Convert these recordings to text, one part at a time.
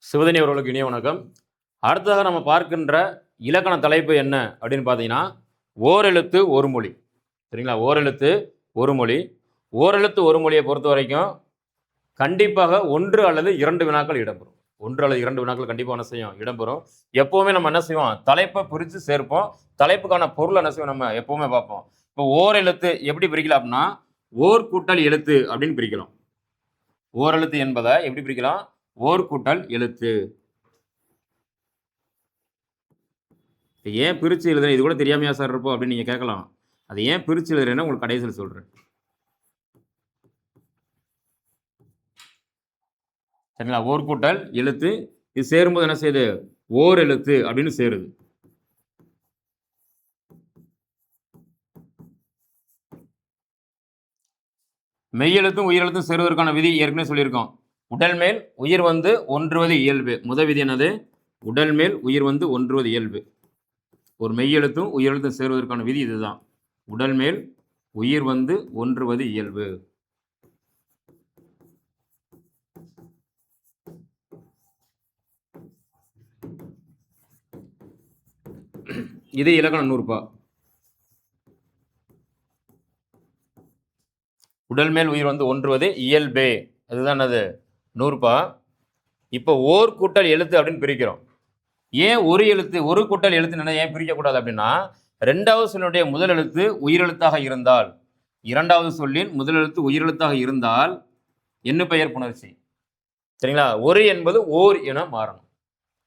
சிவதனி அவர்களுக்கு இனிய வணக்கம். அடுத்ததாக நம்ம பார்க்கின்ற இலக்கண தலைப்பு என்ன அப்படின்னு பார்த்தீங்கன்னா, ஓரெழுத்து ஒரு மொழி. சரிங்களா? ஓரெழுத்து ஒரு மொழி. ஓரெழுத்து ஒரு மொழியை பொறுத்த வரைக்கும் கண்டிப்பாக 1 அல்லது 2 வினாக்கள் இடம்பெறும். 1 அல்லது 2 வினாக்கள் கண்டிப்பா என்ன செய்யும்? இடம்பெறும். எப்பவுமே நம்ம என்ன செய்வோம்? தலைப்பை பிரித்து சேர்ப்போம். தலைப்புக்கான பொருள் என்ன செய்வோம்? நம்ம எப்பவுமே பார்ப்போம். இப்போ ஓரெழுத்து எப்படி பிரிக்கலாம் அப்படின்னா, ஓர் கூட்டல் எழுத்து அப்படின்னு பிரிக்கலாம். ஓரெழுத்து என்பதை எப்படி பிரிக்கலாம்? ஓர் கூட்டல் எழுத்து. ஏன் பிரிச்சு எழுதுறேன்? இது கூட தெரியாமையா சார் இருப்போம் அப்படின்னு நீங்க கேட்கலாம். அது ஏன் பிரிச்சு எழுதுறேன்னு உங்களுக்கு கடைசியில் சொல்றேன். சரிங்களா? ஓர் கூட்டல் எழுத்து. இது சேரும்போது என்ன செய்யுது? ஓர் எழுத்து அப்படின்னு சேருது. மெய்யெழுத்தும் உயிரெழுத்தும் சேருவதற்கான விதி ஏற்கனவே சொல்லியிருக்கோம். உடல் மேல் உயிர் வந்து ஒன்றுவது இயல்பு. முதல் விதி என்னது? உடல் மேல் உயிர் வந்து ஒன்றுவது இயல்பு. ஒரு மெய்யெழுத்தும் உயிரெழுத்தும் சேருவதற்கான விதி இதுதான். உடல் மேல் உயிர் வந்து ஒன்றுவது இயல்பு. இது இலக்கண நூற்பா. உடல் மேல் உயிர் வந்து ஒன்றுவது இயல்பே. அதுதான் அது நூற்பா. இப்போ ஓர் கூட்டல் எழுத்து அப்படின்னு பிரிக்கிறோம். ஏன் ஒரு எழுத்து ஒரு கூட்டல் எழுத்து ஏன் பிரிக்கக்கூடாது அப்படின்னா, 2வது சொல்லினுடைய முதல் எழுத்து உயிரெழுத்தாக இருந்தால், 2வது சொல்லின் முதல் எழுத்து உயிரெழுத்தாக இருந்தால் எண்ணு பெயர் புணர்ச்சி. சரிங்களா? ஒரு என்பது ஓர் என மாறணும்.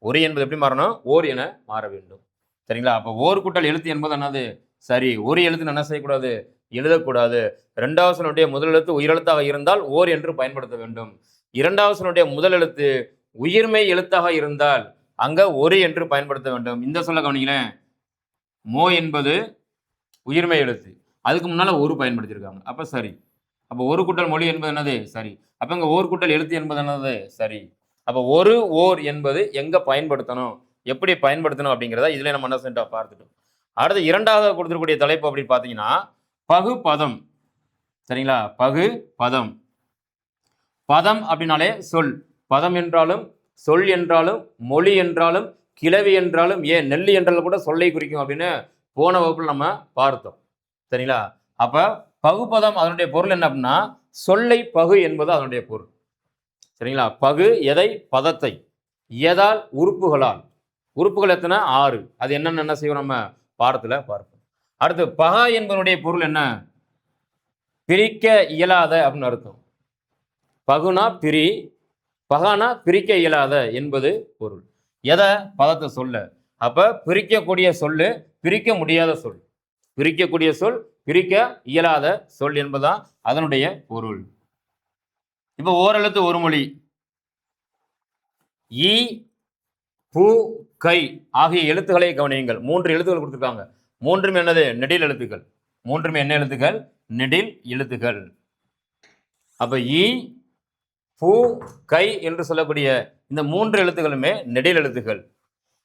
ஒரு என்பது எப்படி மாறணும்? ஓர் என மாற வேண்டும். சரிங்களா? அப்போ ஓர் கூட்டல் எழுத்து என்பது என்னது? சரி, ஒரு எழுத்து என்ன செய்யக்கூடாது? எழுதக்கூடாது. 2வது சொல்லினுடைய முதல் எழுத்து உயிரெழுத்தாக இருந்தால் ஓர் என்று பயன்படுத்த வேண்டும். 2வது சொல்லினுடைய முதல் எழுத்து உயிர்மெய் எழுத்தாக இருந்தால் அங்க ஒரு என்று பயன்படுத்த வேண்டும். இந்த சொல்ல கவனிங்களேன். மோ என்பது உயிர்மெய் எழுத்து. அதுக்கு முன்னால ஒரு பயன்படுத்தியிருக்காங்க. அப்ப சரி. அப்ப ஒரு கூட்டல் மொழி என்பது என்னது? சரி. அப்ப இங்க ஓர் கூட்டல் எழுத்து என்பது என்னது? சரி. அப்ப ஒரு ஓர் என்பது எங்க பயன்படுத்தணும், எப்படி பயன்படுத்தணும் அப்படிங்கிறத இதுல நம்ம என்ன செஞ்சோம் பார்த்துட்டோம். அடுத்து 2வது கொடுத்திருக்கக்கூடிய தலைப்பு அப்படி பார்த்தீங்கன்னா, பகு பதம். சரிங்களா? பகு பதம். பதம் அப்படின்னாலே சொல். பதம் என்றாலும் சொல் என்றாலும் மொழி என்றாலும் கிளவி என்றாலும் ஏன் நெல்லி என்றாலும் கூட சொல்லை குறிக்கும் அப்படின்னு போன வகுப்பில் நம்ம பார்த்தோம். சரிங்களா? அப்ப பகுபதம் அதனுடைய பொருள் என்ன அப்படின்னா, சொல்லை பகு என்பது அதனுடைய பொருள். சரிங்களா? பகு எதை? பதத்தை. எதால்? உறுப்புகளால். உறுப்புகள் எத்தனை? 6. அது என்னன்னு என்ன செய்வோம் நம்ம பாடத்துல பார்ப்போம். அடுத்து பகா என்பதனுடைய பொருள் என்ன? பிரிக்க இயலாத அப்படின்னு அர்த்தம். பகுனா பிரி, பகானா பிரிக்க இயலாத என்பது பொருள். எதை? பதத்தை சொல்ல. அப்ப பிரிக்கக்கூடிய சொல்லு பிரிக்க முடியாத சொல். பிரிக்கக்கூடிய சொல் பிரிக்க இயலாத சொல் என்பதுதான் அதனுடைய பொருள். இப்ப ஓரெழுத்து ஒரு மொழி. ஈ பூ கை ஆகிய எழுத்துக்களை கவனியுங்கள். 3 எழுத்துக்கள் கொடுத்திருக்காங்க. மூன்றும் என்னது? நெடில் எழுத்துக்கள். மூன்றும் என்ன எழுத்துக்கள்? நெடில் எழுத்துக்கள். அப்ப ஈ பூ கை என்று சொல்லக்கூடிய இந்த 3 எழுத்துக்களுமே நெடில் எழுத்துக்கள்.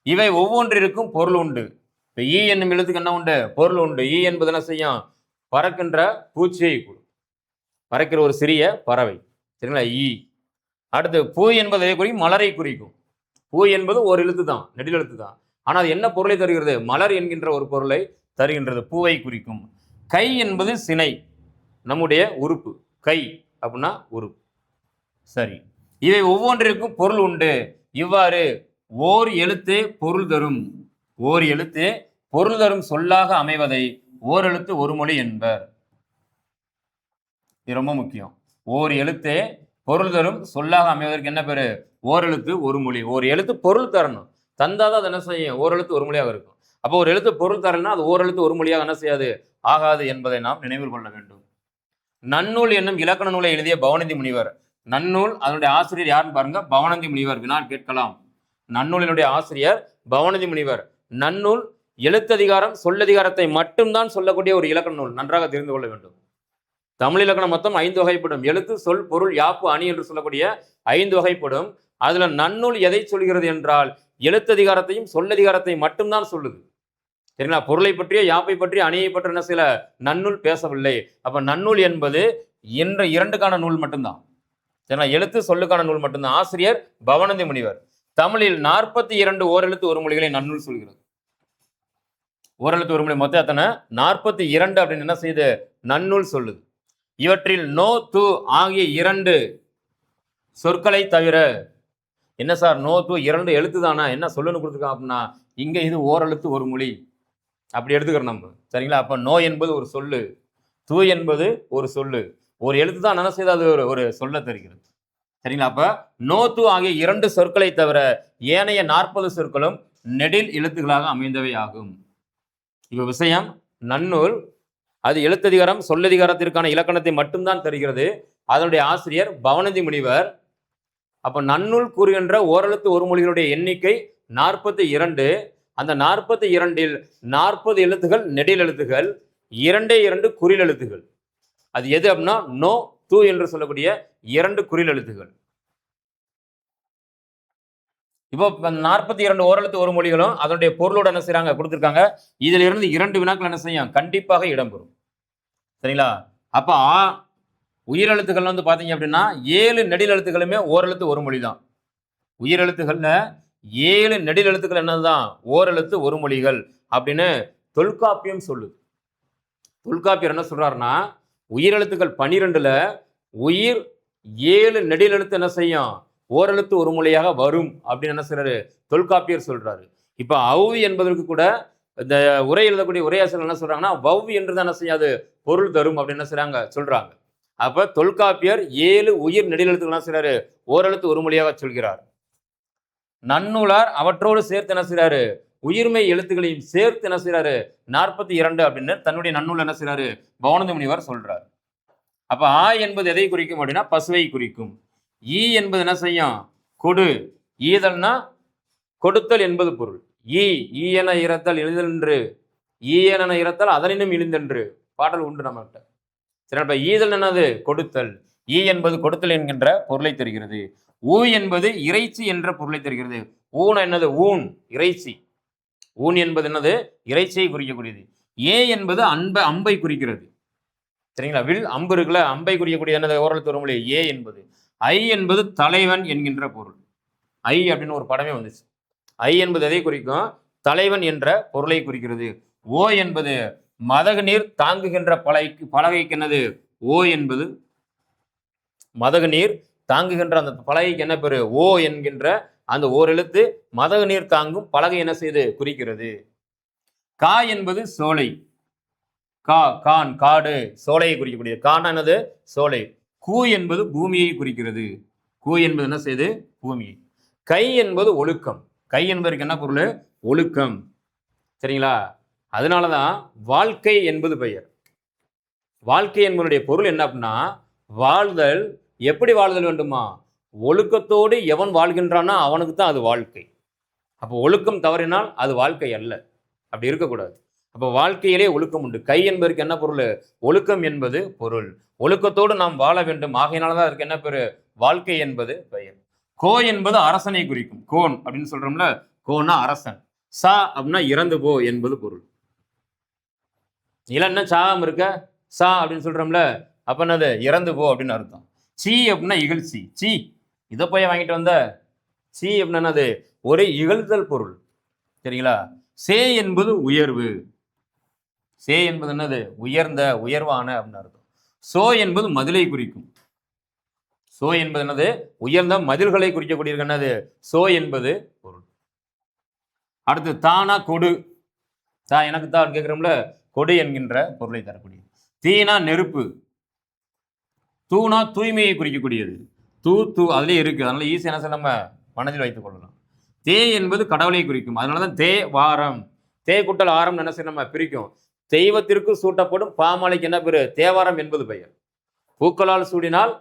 இவை ஒவ்வொன்றிற்கும் பொருள் உண்டு. இப்போ ஈ என்னும் எழுத்துக்கு என்ன உண்டு? பொருள் உண்டு. ஈ என்பது என்ன செய்யும்? பறக்கின்ற பூச்சியை பறக்கிற ஒரு சிறிய பறவை. சரிங்களா? ஈ. அடுத்து பூ என்பதை குறிக்கும் மலரை குறிக்கும். பூ என்பது ஒரு எழுத்து தான், நெடில் எழுத்து தான். ஆனால் அது என்ன பொருளை தருகிறது? மலர் என்கின்ற ஒரு பொருளை தருகின்றது. பூவை குறிக்கும். கை என்பது சினை, நம்முடைய உறுப்பு. கை அப்படின்னா உறுப்பு. சரி, இவை ஒவ்வொன்றிற்கும் பொருள் உண்டு. இவ்வாறு ஓர் எழுத்தே பொருள் தரும். ஓர் எழுத்தே பொருள் தரும் சொல்லாக அமைவதை ஓரெழுத்து ஒரு மொழி என்பர். இது ரொம்ப முக்கியம். ஓர் எழுத்தே பொருள் தரும் சொல்லாக அமைவதற்கு என்ன பேரு? ஓரெழுத்து ஒரு மொழி. ஒரு எழுத்து பொருள் தரணும். தந்தாதான் அது என்ன செய்யும்? ஓரெழுத்து ஒரு மொழியாக இருக்கும். அப்போ ஒரு எழுத்து பொருள் தரலன்னா அது ஓரெழுத்து ஒரு மொழியாக என்ன செய்யாது? ஆகாது என்பதை நாம் நினைவில் கொள்ள வேண்டும். நன்னூல் என்னும் இலக்கண நூலை எழுதிய பவனந்தி முனிவர். நன்னூல் அதனுடைய ஆசிரியர் யாருன்னு பாருங்க. பவனந்தி முனிவர். வினால் கேட்கலாம். நன்னூலினுடைய ஆசிரியர் பவனந்தி முனிவர். நன்னூல் எழுத்ததிகாரம் சொல்லதிகாரத்தை மட்டும்தான் சொல்லக்கூடிய ஒரு இலக்கண நூல். நன்றாக தெரிந்து கொள்ள வேண்டும். தமிழ் இலக்கணம் மொத்தம் 5 வகைப்படும். எழுத்து, சொல், பொருள், யாப்பு, அணி என்று சொல்லக்கூடிய 5 வகைப்படும். அதுல நன்னூல் எதை சொல்கிறது என்றால் எழுத்ததிகாரத்தையும் சொல்லதிகாரத்தையும் மட்டும்தான் சொல்லுது. சரிங்களா? பொருளை பற்றிய, யாப்பை பற்றிய, அணியை பற்றி என்ன சில நன்னூல் பேசவில்லை. அப்ப நன்னூல் என்பது என்ற 2க்கான நூல் மட்டும்தான். சரிங்களா? எழுத்து சொல்லுக்கான நூல் மட்டும்தான். ஆசிரியர் பவனந்தி முனிவர். தமிழில் 42 ஓரெழுத்து ஒரு மொழிகளை நன்னூல் சொல்கிறது. ஓரெழுத்து ஒரு மொழி மொத்தம் எத்தனை? 42 அப்படின்னு என்ன செய்யுது? நன்னூல் சொல்லுது. இவற்றில் நோ து ஆகிய 2 சொற்களை தவிர, என்ன சார் நோ து 2 எழுத்து தானா, என்ன சொல்லுன்னு கொடுத்துருக்கான் அப்படின்னா, இங்க இது ஓரெழுத்து ஒரு மொழி அப்படி எடுத்துக்கிறோம் நம்ம. சரிங்களா? அப்ப நோ என்பது ஒரு சொல்லு, து என்பது ஒரு சொல்லு, ஒரு எழுத்து தான் என்ன செய்து அது ஒரு சொல்ல தருகிறது. சரிங்களா? அப்ப நோ து ஆகிய 2 சொற்களை தவிர ஏனைய 40 சொற்களும் நெடில் எழுத்துக்களாக அமைந்தவை ஆகும். இப்ப விஷயம் நன்னூல் அது எழுத்ததிகாரம் சொல்லதிகாரத்திற்கான இலக்கணத்தை மட்டும்தான் தருகிறது. அதனுடைய ஆசிரியர் பவனந்தி முனிவர். அப்ப நன்னூல் கூறுகின்ற ஓரெழுத்து ஒரு மொழிகளுடைய எண்ணிக்கை 42. அந்த 42இல் 40 எழுத்துகள் நெடில் எழுத்துகள், 2 குறில் எழுத்துகள். அது எது அப்படின்னா நோ து என்று சொல்லக்கூடிய 2 குறில் எழுத்துகள். இப்போ 42 ஓரெழுத்து ஒரு மொழிகளும் அதனுடைய பொருளோட என்ன செய்யறாங்க கொடுத்துருக்காங்க. இதுல இருந்து 2 வினாக்கள் என்ன செய்யும்? கண்டிப்பாக இடம்பெறும். சரிங்களா? அப்ப உயிரெழுத்துக்கள் வந்து பாத்தீங்க அப்படின்னா 7 நெடில் எழுத்துக்களுமே ஓரெழுத்து ஒரு மொழி தான். உயிரெழுத்துக்கள்ல 7 நெடில் எழுத்துக்கள் என்னதுதான்? ஓரெழுத்து ஒரு மொழிகள் அப்படின்னு தொல்காப்பியம் சொல்லுது. தொல்காப்பியர் என்ன சொல்றாருன்னா, உயிரெழுத்துக்கள் 12ல உயிர் 7 நெடில் எழுத்து என்ன செய்யும்? ஓரெழுத்து ஒரு மொழியாக வரும் அப்படின்னு என்ன சொல்றாரு? தொல்காப்பியர் சொல்றாரு. இப்ப ஔவி என்பதற்கு கூட இந்த உரை எழுதக்கூடிய உரையாசிரியர் என்ன சொல்றாங்கன்னா, வௌவி என்று தான் என்ன செய்யாது பொருள் தரும் அப்படின்னு என்ன செய்றாங்க சொல்றாங்க. அப்ப தொல்காப்பியர் 7 உயிர் நெடில் எழுத்துக்கள் என்ன செய்றாரு? ஓரெழுத்து ஒரு மொழியாக சொல்கிறார். நன்னூலார் அவற்றோடு சேர்த்து என்ன செய்றாரு? உயிர்மை எழுத்துக்களையும் சேர்த்து என்ன செய்றாரு? 42 அப்படின்னு தன்னுடைய நன்னூல் என்ன செய்றாரு? பவனந்தி முனிவர் சொல்றார். அப்ப என்பது எதை குறிக்கும் அப்படின்னா பசுவை குறிக்கும். என்பது என்ன செய்யும்? கொடு. ஈதல்னா கொடுத்தல் என்பது பொருள். என இறத்தல் எளிதென்று, என இறத்தல் அதனினும் இழிந்தென்று பாடல் உண்டு நம்மகிட்ட. சரி, அப்ப ஈதல் என்னது? கொடுத்தல். என்பது கொடுத்தல் என்கின்ற பொருளை தருகிறது. என்பது இறைச்சி என்ற பொருளை தருகிறது. என்னது? ஊன், இறைச்சி. ஊன் என்பது என்னது? இறைச்சியை குறிக்கக்கூடியது. என்பது அம்பை குறிக்கிறது. சரிங்களா? வில் அம்பு இருக்குல்ல, அம்பை குறிக்கக்கூடிய என்னது? ஓரெழுத்து ஒரு மொழி என்பது. என்பது தலைவன் என்கின்ற பொருள். அப்படின்னு ஒரு படமே வந்துச்சு. என்பது எதை குறிக்கும்? தலைவன் என்ற பொருளை குறிக்கிறது. என்பது மதகு நீர் தாங்குகின்ற பலகைக்கு என்னது? என்பது மதகு நீர் தாங்குகின்ற அந்த பலகைக்கு என்ன பேரு? என்கின்ற அந்த ஓரெழுத்து மதகு நீர் தாங்கும் பலகை என்ன செய்து குறிக்கிறது. கா என்பது சோலை. கான் காடு, சோலையை குறிக்கக்கூடியது. கான் என்னது? சோலை. கூ என்பது பூமியை குறிக்கிறது. கூ என்பது என்ன செய்து? பூமியை. கை என்பது ஒழுக்கம். கை என்பதற்கு என்ன பொருள்? ஒழுக்கம். சரிங்களா? அதனாலதான் வாழ்க்கை என்பது பெயர். வாழ்க்கை என்பதனுடைய பொருள் என்ன அப்படின்னா, வாழ்தல். எப்படி வாழ்தல் வேண்டுமா? ஒழுக்கத்தோடு எவன் வாழ்கின்றானோ அவனுக்கு தான் அது வாழ்க்கை. அப்போ ஒழுக்கம் தவறினால் அது வாழ்க்கை அல்ல. அப்படி இருக்கக்கூடாது. அப்போ வாழ்க்கையிலே ஒழுக்கம் உண்டு. கை என்பதற்கு என்ன பொருள்? ஒழுக்கம் என்பது பொருள். ஒழுக்கத்தோடு நாம் வாழ வேண்டும். ஆகையினாலதான் அதுக்கு என்ன பேரு? வாழ்க்கை என்பது பெயர். கோ என்பது அரசனை குறிக்கும். கோன் அப்படின்னு சொல்றோம்ல, கோன்னா அரசன். சா அப்படின்னா இறந்து போ என்பது பொருள். இல்லைன்னா சாகாம இருக்க சா அப்படின்னு சொல்றோம்ல, அப்ப என்னது? இறந்து போ அப்படின்னு அர்த்தம். சி அப்படின்னா இகழ்ச்சி. சி இதை போய் வாங்கிட்டு வந்த. சி அப்படின்னா என்னது? ஒரு இகழ்தல் பொருள். சரிங்களா? சே என்பது உயர்வு. சே என்பது என்னது? உயர்ந்த, உயர்வான அப்படின்னு அர்த்தம். சோ என்பது மதிலை குறிக்கும். சோ என்பது என்னது? உயர்ந்த மதில்களை குறிக்கக்கூடிய என்னது? சோ என்பது பொருள். அடுத்து தானா கொடு. எனக்கு தான் கேட்கிறோம்ல, கொடு என்கின்ற பொருளை தரக்கூடியது. தீனா நெருப்பு. தூணா தூய்மையை குறிக்கக்கூடியது. தூ அதுலேயே இருக்கு. அதனால ஈஸி என்ன நம்ம மனதில் வைத்துக் கொள்ளலாம். தே என்பது கடவுளை குறிக்கும். அதனாலதான் தே வாரம். தே குட்டல் ஆரம் என்ன செய்ய நம்ம பிரிக்கும். தெய்வத்திற்கு சூட்டப்படும் பாமாலைக்கு என்ன பேரு? தேவாரம் என்பது பெயர். பூக்களால் சூடினால்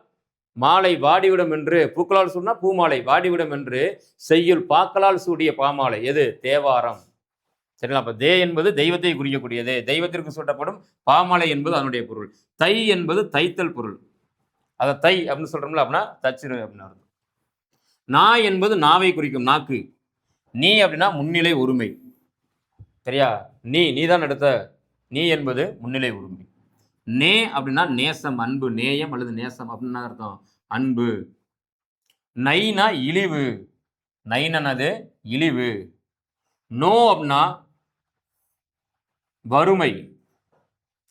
மாலை வாடிவிடும் என்று, பூக்களால் சூடினா பூமாலை வாடிவிடும் என்று செய்யுள் பாக்களால் சூடிய பாமாலை எது? தேவாரம். சரிங்களா? அப்ப தே என்பது தெய்வத்தை குறிக்கக்கூடியது. தெய்வத்திற்கு சூட்டப்படும் பாமாலை என்பது அதனுடைய பொருள். தை என்பது தைத்தல் பொருள். அதை தை அப்படின்னு சொல்றோம்ல, அப்படின்னா தச்சிரு அப்படின்னு அர்த்தம். நா என்பது நாவை குறிக்கும். நாக்கு. நீ அப்படின்னா முன்னிலை உரிமை. சரியா? நீதான் எடுத்த. நீ என்பது முன்னிலை உரிமை. நே அப்படின்னா நேசம், அன்பு. நேயம் அல்லது நேசம் அப்படின்னு அர்த்தம். அன்பு. நைனா இழிவு. நைனனது இழிவு. நோ அப்படின்னா வறுமை.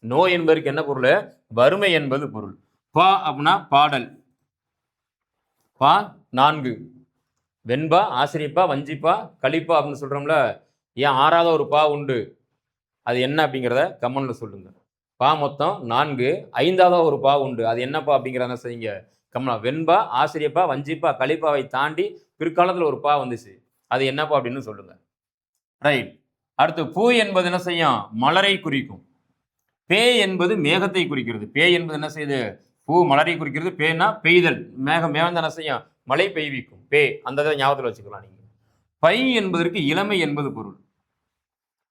நோ என்பதற்கு என்ன பொருள்? வறுமை என்பது பொருள். பா அப்படின்னா பாடல். பா 4. வெண்பா, ஆசிரியப்பா, வஞ்சிப்பா, கலிப்பா அப்படின்னு சொல்றோம்ல. ஏன் 6வது ஒரு பா உண்டு, அது என்ன அப்படிங்கிறத கமெண்ட்ல சொல்லுங்க. பா மொத்தம் 4, 5வது ஒரு பா உண்டு, அது என்னப்பா அப்படிங்கிறத செய்யுங்க கமெண்ட். வெண்பா, ஆசிரியப்பா, வஞ்சிப்பா, கலிப்பாவை தாண்டி பிற்காலத்தில் ஒரு பா வந்துச்சு, அது என்னப்பா அப்படின்னு சொல்லுங்க. ரைட். அடுத்து பூ என்பது என்ன செய்யும்? மலரை குறிக்கும். பே என்பது மேகத்தை குறிக்கிறது. பே என்பது என்ன செய்யுது? பூ மலரை குறிக்கிறது. பேனா பெய்தல். மேகம் மேகம் என்ன செய்யும்? மழை பெய்விக்கும். பே அந்த இதை ஞாபகத்தில் வச்சுக்கலாம் நீங்க. பை என்பதற்கு இளமை என்பது பொருள்.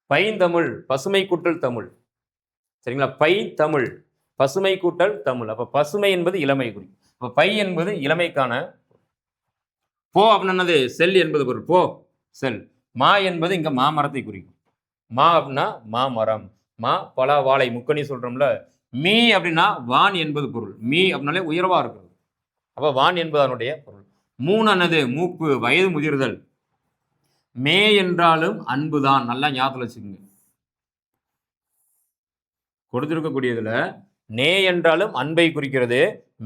பைந்தமிழ் பசுமை கூட்டல் தமிழ். சரிங்களா? பை தமிழ் பசுமை கூட்டல் தமிழ். அப்ப பசுமை என்பது இளமை குறிக்கும். அப்ப பை என்பது இளமைக்கான. போ அப்படின்னது செல் என்பது பொருள். போ செல். மா என்பது இங்க மாமரத்தை குறிக்கும். மா அப்படின்னா மாமரம். மா பலா வாழை முக்கணி சொல்றோம்ல. மீ அப்படின்னா வான் என்பது பொருள். மீ அப்படின்னாலே உயர்வா இருக்கிறது. அப்ப வான் என்பது அதனுடைய பொருள். மூணானது மூப்பு வயது முதிர்தல். மே என்றாலும் அன்புதான். நல்லா ஞாபகம் வச்சுக்கோங்க. கொடுத்திருக்கக்கூடியதுல நே என்றாலும் அன்பை குறிக்கிறது,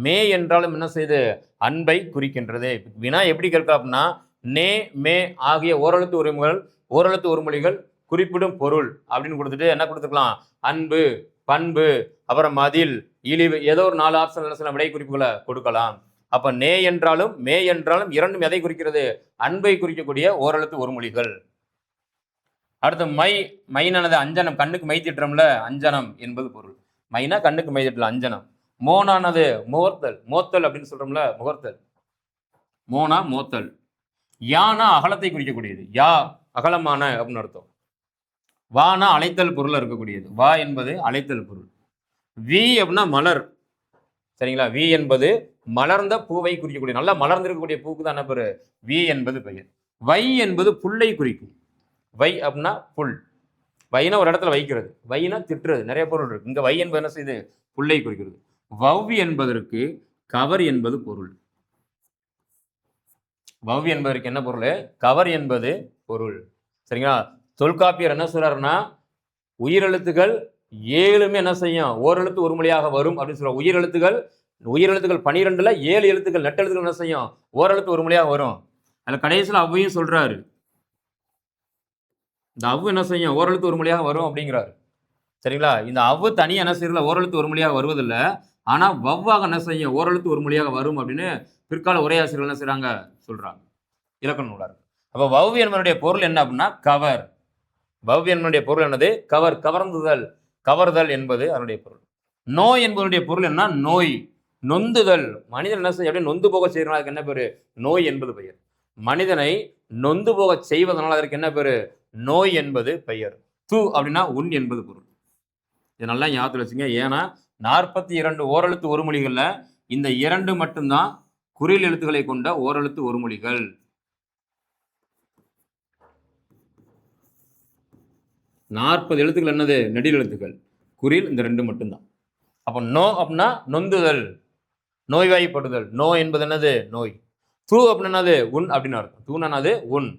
மே என்றாலும் என்ன செய்யுது? அன்பை குறிக்கின்றது. வினா எப்படி கேட்கலாம் அப்படின்னா, நே மே ஆகிய ஓரெழுத்து உரிமைகள் ஓரெழுத்து ஒருமொழிகள் குறிப்பிடும் பொருள் அப்படின்னு கொடுத்துட்டு என்ன கொடுத்துக்கலாம்? அன்பு, பண்பு, அப்புறம் மதில், இழிவு, ஏதோ ஒரு 4 ஆப்ஷன் சில விடை குறிப்புகளை கொடுக்கலாம். அப்ப நே என்றாலும் மே என்றாலும் இரண்டும் எதை குறிக்கிறது? அன்பை குறிக்கக்கூடிய ஓரெழுத்து ஒருமொழிகள். அடுத்து மை. மைனானது அஞ்சனம். கண்ணுக்கு மை திட்டுறோம்ல, அஞ்சனம் என்பது பொருள். மைனா கண்ணுக்கு மை திட்டல, அஞ்சனம். மோனானது முகர்த்தல். மோத்தல் அப்படின்னு சொல்றோம்ல, முகர்த்தல். மோனா மோத்தல். யானா அகலத்தை குறிக்கக்கூடியது. யா அகலமான அப்படின்னு அர்த்தம். வானா அழைத்தல் பொருள் இருக்கக்கூடியது. வா என்பது அழைத்தல் பொருள். வி அப்படின்னா மலர். சரிங்களா? வி என்பது மலர்ந்த பூவை குறிக்கக்கூடிய, நல்லா மலர்ந்திருக்கக்கூடிய பூக்கு தான் என்ன பேரு? வி என்பது பெயர். வை என்பது புல்லை குறிக்கும். வை அப்படின்னா புல். வைனா ஒரு இடத்துல வைக்கிறது, வைனா திட்டுறது, நிறைய பொருள் இருக்கு. இங்க வை என்பது என்ன செய்யுது? புல்லை குறிக்கிறது. வவ் என்பதற்கு கவர் என்பது பொருள். வவ் என்பதற்கு என்ன பொருள்? கவர் என்பது பொருள். சரிங்களா? தொல்காப்பியர் என்ன சொல்றாருன்னா, உயிரெழுத்துகள் 7மே என்ன செய்யும்? ஓரெழுத்து ஒரு மொழியாக வரும் அப்படின்னு சொல்ற. உயிரெழுத்துகள் 12ல 7 எழுத்துக்கள் நெட்டெழுத்துக்கள் என்ன செய்யும்? ஓரெழுத்து ஒரு மொழியாக வரும். அதுல கடைசியில் அவ்வையும் சொல்றாரு, இந்த அவ்வு என்ன செய்யும்? ஓரெழுத்து ஒரு மொழியாக வரும் அப்படிங்கிறாரு. சரிங்களா? இந்த அவ்வு தனியாக என்ன செய்யறதுல ஓரெழுத்து ஒரு மொழியாக வருவதில்லை. ஆனா வவ்வாக என்ன செய்யும்? ஓரெழுத்து ஒரு மொழியாக வரும் அப்படின்னு பிற்கால உரையாசிரியர்கள் என்ன செய்றாங்க? சொல்றாங்க. இலக்கண நூலார். அப்ப வவ் என்பதனுடைய பொருள் என்ன அப்படின்னா கவர். வவ் என்பதனுடைய பொருள் என்னது? கவர். கவர்ந்துதல், கவர்தல் என்பது அதனுடைய பொருள். நோய் என்பதனுடைய பொருள் என்ன? நோய், நொந்துதல். மனிதன் என்ன செய்ய? அப்படியே நொந்து போக செய்யறதுனால அதுக்கு என்ன பேரு? நோய் என்பது பெயர். மனிதனை நொந்து போக செய்வதனால் அதற்கு என்ன பேரு? நோய் என்பது பெயர். து அப்படின்னா உன் என்பது பொருள். இது நல்லா ஞாபகத்தில் வச்சுங்க. ஏன்னா 42 ஓரெழுத்து ஒரு மொழிகள்ல இந்த 2 மட்டும்தான் குறில் எழுத்துக்களை கொண்ட ஓரெழுத்து ஒரு மொழிகள். 40 எழுத்துக்கள் என்னது? நெடில் எழுத்துக்கள். குறில் இந்த 2 மட்டும்தான். அப்போ நோ அப்படின்னா நொந்துதல், நோய்வாய்ப்படுதல். நோ என்பது என்னது? நோய். தூ அப்படின்னது உன் அப்படின்னு அர்த்தம். தூணானது உன்,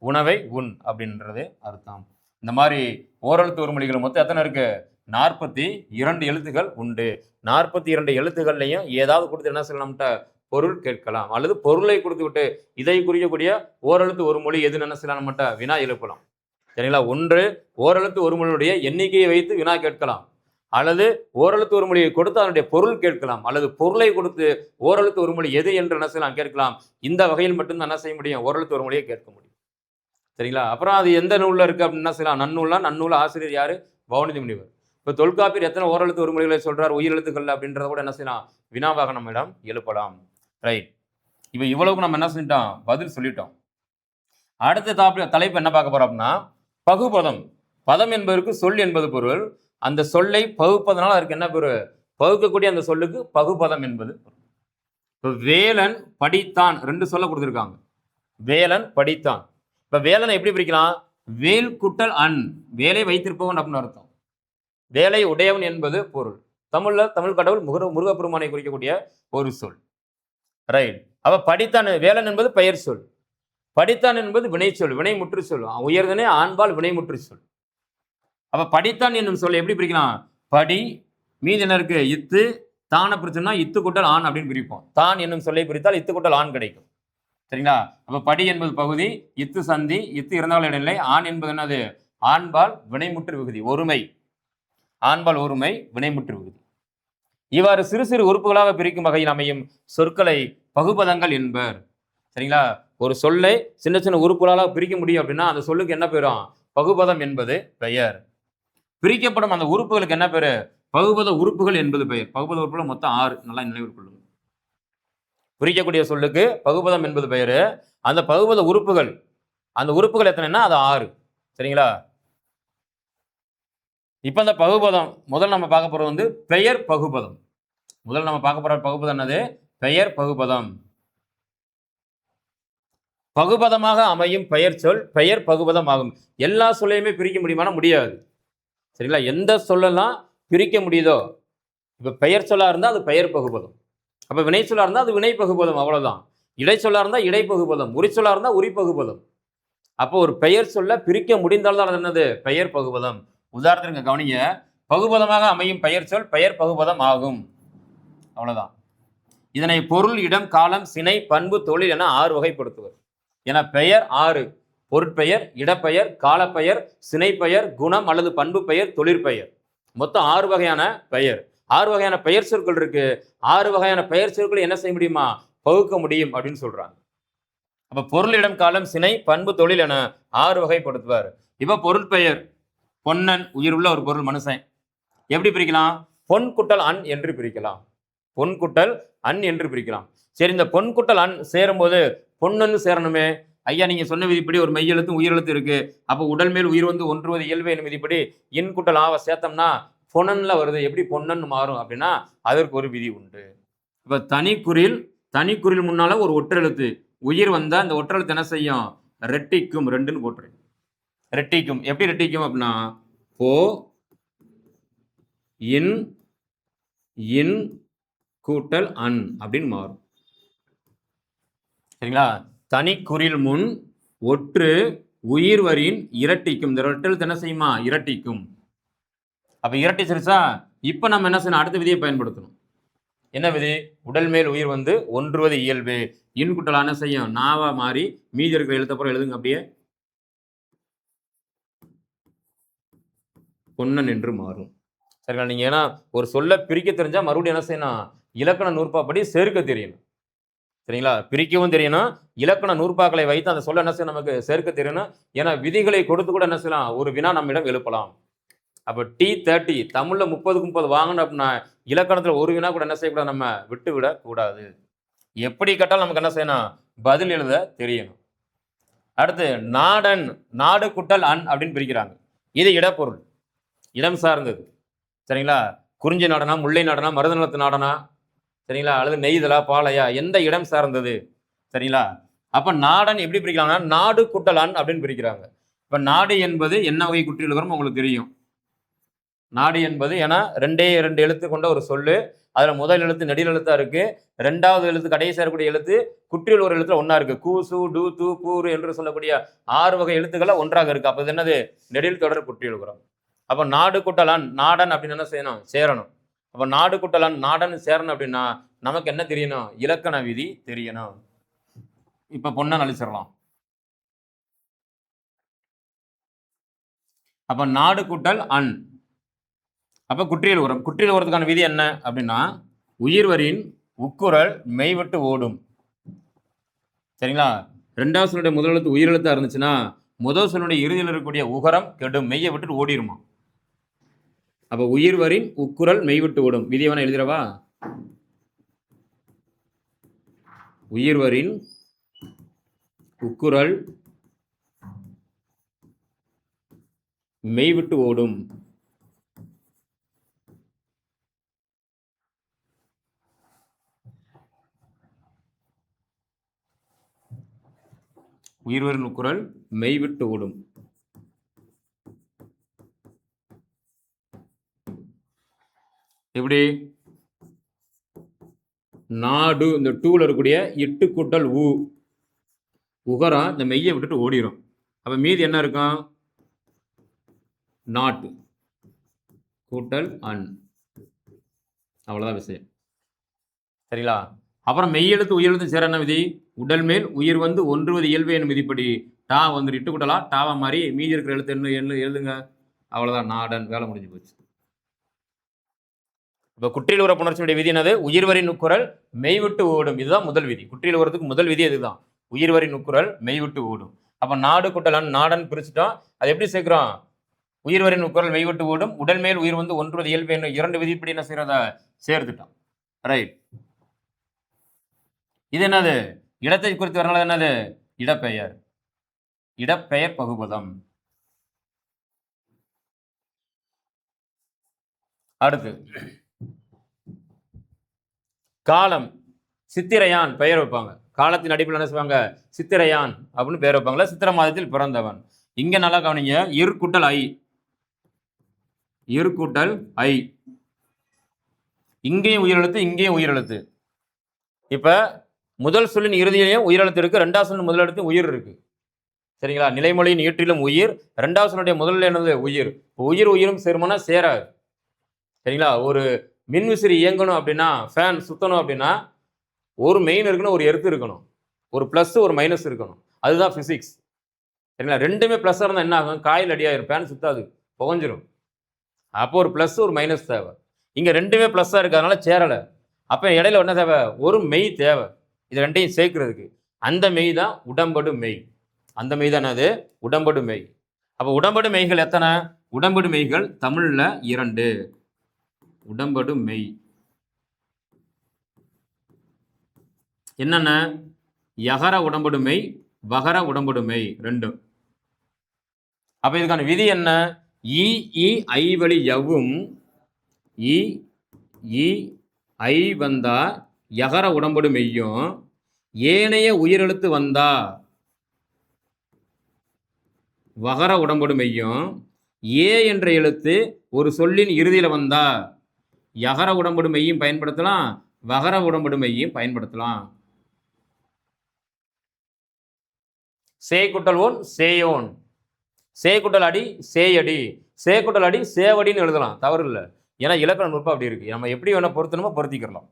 உணவை உன் அப்படின்றது அர்த்தம். இந்த மாதிரி ஓரெழுத்து ஒரு மொழிகள் மொத்தம் எத்தனை இருக்கு? 42 எழுத்துக்கள் உண்டு. 42 எழுத்துக்கள்லையும் ஏதாவது கொடுத்து என்ன சொல்லலாம்ட்ட பொருள் கேட்கலாம், அல்லது பொருளை கொடுத்து விட்டு இதை குறிக்கக்கூடிய ஓரெழுத்து ஒரு மொழி எதுன்னு என்ன செய்யலாம் நம்மட்ட வினா எழுப்பலாம். சரிங்களா? ஒன்று ஓரெழுத்து ஒரு மொழியுடைய எண்ணிக்கையை வைத்து வினா கேட்கலாம், அல்லது ஓரெழுத்து ஒரு மொழியை கொடுத்து அதனுடைய பொருள் கேட்கலாம், அல்லது பொருளை கொடுத்து ஓரெழுத்து ஒரு மொழி எது என்று என்ன செய்யலாம் கேட்கலாம். இந்த வகையில் மட்டும்தான் என்ன செய்ய முடியும்? ஓரெழுத்து ஒரு மொழியை கேட்க முடியும். சரிங்களா? அப்புறம் அது எந்த நூல்ல இருக்கு அப்படின்னு என்ன செய்யலாம்? நன்னூல் ஆசிரியர் யாரு? பவுனிதி முனிவர். இப்போ தொல்காப்பியர் எத்தனை ஓரெழுத்து ஒரு மொழிகளை சொல்றார் உயிரெழுத்துக்கள் அப்படின்றத கூட என்ன செய்யலாம்? வினாவாக நம்மிடம் எழுப்பலாம். ரைட். இப்போ இவ்வளவுக்கு நம்ம என்ன செஞ்சிட்டோம்? பதில் சொல்லிட்டோம். அடுத்த தலைப்பு என்ன பார்க்க போறோம் அப்படின்னா, பகுபதம். பதம் என்பதற்கு சொல் என்பது பொருள். அந்த சொல்லை பகுப்பதனால அதற்கு என்ன பொருள்? பகுக்கக்கூடிய அந்த சொல்லுக்கு பகுபதம் என்பது. இப்போ வேலன் படித்தான் 2 சொல்ல கொடுத்துருக்காங்க. வேலன் படித்தான். இப்ப வேலனை எப்படி பிரிக்கலாம்? வேல் குட்டல் அன், வேலை வைத்திருப்பவன் அப்படின்னு அர்த்தம். வேலை உடையவன் என்பது பொருள். தமிழ் கடவுள் முருகப்பெருமானை குறிக்கக்கூடிய ஒரு சொல். ரைட். அப்ப படித்தான், வேலன் என்பது பெயர் சொல். படித்தான் என்பது வினைச்சொல், வினைமுற்று சொல். உயர்தனே ஆண்பால் வினைமுற்று சொல். அப்ப படித்தான் என்னும் சொல் எப்படி பிரிக்கலாம்? படி மீதி என்ன இருக்கு? இத்து தான பிரிச்சோம்னா இத்து கூட்டல் ஆண் அப்படின்னு பிரிப்போம். தான் என்னும் சொல்லை பிரித்தால் இத்து கூட்டல் ஆண் கிடைக்கும். சரிங்களா? அப்ப படி என்பது பகுதி, இத்து சந்தி, இத்து இறந்தால் இடைநிலை, ஆண் என்பது என்னது? ஆண்பால் வினைமுற்று விகுதி, ஒருமை. ஆண்பால் ஒருமை வினைமுற்று விகுதி. இவ்வாறு சிறு சிறு உறுப்புகளாக பிரிக்கும் வகையில் அமையும் சொற்களை பகுபதங்கள் என்பர். சரிங்களா? ஒரு சொல்லை சின்ன சின்ன உறுப்புகளாக பிரிக்க முடியும் அப்படின்னா அந்த சொல்லுக்கு என்ன பேரும்? பகுபதம் என்பது பெயர். பிரிக்கப்படும் அந்த உறுப்புகளுக்கு என்ன பேரு? பகுபத உறுப்புகள் என்பது பெயர். பகுபத உறுப்புகள் மொத்தம் 6. நல்லா நினைவில் கொள்ளுங்க. பிரிக்கக்கூடிய சொல்லுக்கு பகுபதம் என்பது பெயரு. அந்த பகுபத உறுப்புகள், அந்த உறுப்புகள் எத்தனைன்னா அது 6. சரிங்களா? இப்ப அந்த பகுபதம் முதல் நம்ம பார்க்க போறது வந்து பெயர் பகுபதம். முதல் நம்ம பார்க்க போற பகுபதம் என்னது? பெயர் பகுபதம். பகுபதமாக அமையும் பெயர் சொல் பெயர் பகுபதம் ஆகும். எல்லா சொல்லையுமே பிரிக்க முடியுமானா முடியாது. சரிங்களா? எந்த சொல்லலாம் பிரிக்க முடியுதோ, இப்ப பெயர் சொல்லா இருந்தா அது பெயர் பகுபதம். அப்ப வினை சொல்லா இருந்தா அது வினை பகுபதம், அவ்வளவுதான். இடை சொல்லா இருந்தா இடை பகுபதம், உரி சொல்லா இருந்தா உரி பகுபதம். அப்போ ஒரு பெயர் சொல்ல பிரிக்க முடிந்தால்தான் அது என்னது? பெயர் பகுபதம். உதாரணத்துக்கு கவனிங்க, பகுபதமாக அமையும் பெயர் சொல் பெயர் பகுபதம் ஆகும். அவ்வளவுதான். இதனை பொருள், இடம், காலம், சினை, பண்பு, தொழில் என 6 வகைப்படுத்துவர். என பெயர் 6: பொருட்பெயர், இடப்பெயர், காலப்பெயர், சினைப்பெயர், குணம் அல்லது பண்பு பெயர், தொழிற்பெயர். மொத்தம் 6 வகையான பெயர். 6 வகையான பெயர் சொற்கள் இருக்கு. 6 வகையான பெயர் சொற்கள் என்ன செய்ய முடியுமா? பகுக்க முடியும் அப்படின்னு சொல்றாங்க. அப்ப பொருள், இடம், காலம், சினை, பண்பு, தொழில் என 6 வகைப்படுத்துவார். இப்ப பொருட்பெயர், பொன்னன், உயிர் உள்ள ஒரு பொருள், மனுஷன். எப்படி பிரிக்கலாம்? பொன் குட்டல் அன் என்று பிரிக்கலாம். பொன் குட்டல் அன் என்று பிரிக்கலாம். சரி, இந்த பொன் குட்டல் அன் சேரும்போது பொன்னன்னு சேரணுமே. ஐயா, நீங்க சொன்ன விதிப்படி ஒரு மெய் எழுத்தும் உயிர் எழுத்து இருக்கு. அப்போ உடல் மேல் உயிர் வந்து ஒன்றுவது இயல்பு என்னும் விதிப்படி இன் குட்டல் ஆவ சேர்த்தோம்னா பொன்னன்ல வருது. எப்படி பொன்னன் மாறும் அப்படின்னா அதற்கு ஒரு விதி உண்டு. இப்ப தனிக்குறில் முன்னால ஒரு ஒற்றெழுத்து உயிர் வந்தா அந்த ஒற்றெழுத்து என்ன செய்யும்? ரெட்டிக்கும். ரெண்டுன்னு போட்டுரு. ரெட்டிக்கும். எப்படி ரெட்டிக்கும் அப்படின்னா போ இன் கூட்டல் அன் அப்படின்னு மாறும். சரிங்களா? தனிக்குறில் முன் ஒற்று உயிர் வரின் இரட்டிக்கும். இந்த ரெட்டெழுத்து என்ன செய்யுமா? இரட்டிக்கும். அப்ப இரட்டி சரிச்சா? இப்ப நம்ம என்ன செய்யணும்? அடுத்த விதியை பயன்படுத்தணும். என்ன விதி? உடல் மேல் உயிர் வந்து ஒன்றுவது இயல்பு. இன் குட்டல் என்ன செய்யும்? நாவா மாறி மீதி இருக்கிற எழுத்தப்புறம் எழுதுங்க. அப்படியே பொன்னன் என்று மாறும். சரிங்களா? நீங்க ஏன்னா ஒரு சொல்ல பிரிக்க தெரிஞ்சா மறுபடியும் என்ன செய்யணும்? இலக்கண நூற்பாப்படி சேர்க்க தெரியணும். சரிங்களா? பிரிக்கவும் தெரியணும். இலக்கண நூற்பாக்களை வைத்து அந்த சொல்ல என்ன செய்யணும்? நமக்கு சேர்க்க தெரியணும். ஏன்னா விதிகளை கொடுத்து கூட என்ன செய்யலாம்? ஒரு வினா நம்மிடம் எழுப்பலாம். அப்ப T30 தமிழ்ல 30க்கு 30 வாங்கணும் அப்படின்னா இலக்கணத்துல ஒரு வினா கூட என்ன செய்யக்கூடாது? நம்ம விட்டு விட கூடாது. எப்படி கேட்டாலும் நமக்கு என்ன செய்யணும்? பதில் எழுத தெரியணும். அடுத்து நாடன், நாடு குட்டல் அன் அப்படின்னு பிரிக்கிறாங்க. இது இடப்பொருள், இடம் சார்ந்தது. சரிங்களா? குறிஞ்சி நாடனா, முல்லை நாடனா, மருதநிலத்து நாடனா, சரிங்களா, அல்லது நெய்தலா, பாலையா, எந்த இடம் சார்ந்தது? சரிங்களா? அப்ப நாடன் எப்படி பிரிக்கலாம்னா நாடு குட்டல் அன் அப்படின்னு பிரிக்கிறாங்க. இப்ப நாடு என்பது என்ன வகை குற்றியல் வரும் உங்களுக்கு தெரியும். நாடு என்பது ஏன்னா 2 எழுத்து கொண்ட ஒரு சொல்லு. அதுல முதல் எழுத்து நெடில் எழுத்தா இருக்கு. 2வது எழுத்து கடைசியா இருக்கக்கூடிய எழுத்து குற்றியல் ஒரு எழுத்துல ஒன்னா இருக்கு. கூ, சு, டு, து, பூரு என்று சொல்லக்கூடிய 6 வகை எழுத்துக்களை ஒன்றாக இருக்கு. அப்ப இது என்னது? நெடில் தொடர் குற்றியல் உரம். அப்ப நாடு குட்டலான் நாடன் அப்படின்னு என்ன செய்யணும்? சேரணும். அப்ப நாடு குட்டலான் நாடன் சேரணும் அப்படின்னா நமக்கு என்ன தெரியணும்? இலக்கண விதி தெரியணும். இப்ப பொன்னன் அழிச்சிடலாம். அப்ப நாடு குட்டல் அன், அப்ப குற்றியல் உரம். குற்றியல் உரத்துக்கான விதி என்ன அப்படின்னா உயிர்வரின் உக்குரல் மெய்விட்டு ஓடும். சரிங்களா? 2வது சொல்லுடைய முதல் எழுத்து உயிரெழுத்தா இருந்துச்சுன்னா முதல் சொல்லுடைய இறுதியில் இருக்கக்கூடிய உகரம் கெடும், மெய்யை விட்டு ஓடிருமா. அப்ப உயிர்வரின் உக்குரல் மெய்விட்டு ஓடும். விதியவன எழுதிடவா? உயிர்வரின் உக்குரல் மெய்விட்டு ஓடும். உயிர்வரின் உக்குரல் மெய்விட்டு ஓடும். எப்படி? நாடு இந்த டூல இருக்கக்கூடிய இட்டு கூட்டல் ஊ, உகரம் இந்த மெய்யை விட்டுட்டு ஓடிடும். அப்போ மீதி என்ன இருக்கும்? நாட் கூட்டல் அன். அவ்வளோதான் விஷயம். சரிங்களா? அப்புறம் மெய்யெழுத்து உயிரெழுத்து சேர என்ன விதி? உடல் மேல் உயிர் வந்து ஒன்றுவது இயல்பு என்னும் விதிப்படி டா வந்து இட்டு கூட்டலாம், டாவா மாதிரி மீதி இருக்கிற எழுத்து என்ன எழுதுங்க. அவ்வளோதான், நாடன். வேலை முடிஞ்சு போச்சு. இப்போ குற்றியல் உற புணர்ச்சியுடைய விதி என்னது? உயிர்வரி நுக்குரல் மெய்விட்டு ஓடும். இதுதான் முதல் விதி. குற்றியல் உரத்துக்கு முதல் விதி இதுதான். உயிர்வரி நுக்குரல் மெய்விட்டு ஓடும். அப்போ நாடு கூட்டல் நாடன் பிரிச்சுட்டோம். அது எப்படி சேர்க்கிறோம்? உயிர்வரி நுக்குரல் மெய்விட்டு ஓடும், உடல் மேல் உயிர் வந்து ஒன்றுவது இயல்பு என்னும் 2 விதிப்படி என்ன செய்யறத சேர்த்துட்டோம். ரைட். இது என்னது? இடத்தை குறித்து வரனால என்னது? இடப்பெயர். இடப்பெயர் பகுபதம். அடுத்து காலம். சித்திரையான் பெயர் வைப்பாங்க. காலத்தின் அடிப்பில் என்ன செய்வாங்க? சித்திரையான் அப்படின்னு பெயர் வைப்பாங்களா? சித்திரை மாதத்தில் பிறந்தவன். இங்க நல்லா கவனிங்க. இருக்கூட்டல் ஐ. இருக்கூட்டல் ஐ. இங்கேயும் உயிரெழுத்து, இங்கேயும் உயிரெழுத்து. இப்ப முதல் சொல்லின் இறுதியிலையும் உயிரெழுத்து இருக்கு, 2வது சொல்லின் முதல் எழுத்து உயிர் இருக்கு. சரிங்களா? நிலைமொழியின் ஈற்றிலும் உயிர், 2வது சொல்லுடைய முதல் என்னது? உயிர். உயிர் உயிரும் சேருமானா சேராது. சரிங்களா? ஒரு மின்விசிறி இயங்கணும் அப்படின்னா, ஃபேன் சுத்தணும் அப்படின்னா, ஒரு மெயின் இருக்கணும், ஒரு எர்த்து இருக்கணும், ஒரு பிளஸ் ஒரு மைனஸ் இருக்கணும். அதுதான் பிசிக்ஸ். சரிங்களா? ரெண்டுமே பிளஸ் இருந்தால் என்ன ஆகும்? காயில் அடியாயிரும், ஃபேன் சுத்தாது, புகஞ்சிரும். அப்போ ஒரு பிளஸ் ஒரு மைனஸ் தேவை. இங்க ரெண்டுமே பிளஸ்ஸா இருக்கிறதுனால சேரலை. அப்போ இடையில என்ன தேவை? ஒரு மெய் தேவை. இது ரெண்டையும் சேர்க்கிறதுக்கு. அந்த மெய் தான் உடம்படு மெய். அந்த மெய் தான் என்னது? உடம்படு மெய். அப்போ உடம்படு மெய்கள் எத்தனை? உடம்படு மெய்கள் தமிழ்ல 2. உடம்படு மெய் என்னென்ன? யகர உடம்படு மெய், வகர உடம்படு மெய் 2. அப்ப இதுக்கான விதி என்ன? இ இ ஐ வழி யவும் இ இ ஐ வந்தா யகர உடம்படு மெய்யும், ஏனைய உயிரெழுத்து வந்தா வகர உடம்படு மெய்யும், ஏ என்ற எழுத்து ஒரு சொல்லின் இறுதியில் வந்தா யகர உடம்படு மெய்யும் பயன்படுத்தலாம், வகர உடம்படு மெய்யும் பயன்படுத்தலாம். சே குட்டல் ஓன் சேயோன், சே குட்டல் அடி சேயடி, சே குட்டல் அடி சேவடின்னு எழுதலாம், தவறு இல்லை. ஏன்னா இலக்கண நுட்பம் அப்படி இருக்கு. நம்ம எப்படி வேணா பொருத்தணுமோ பொருத்திக்கிறலாம்.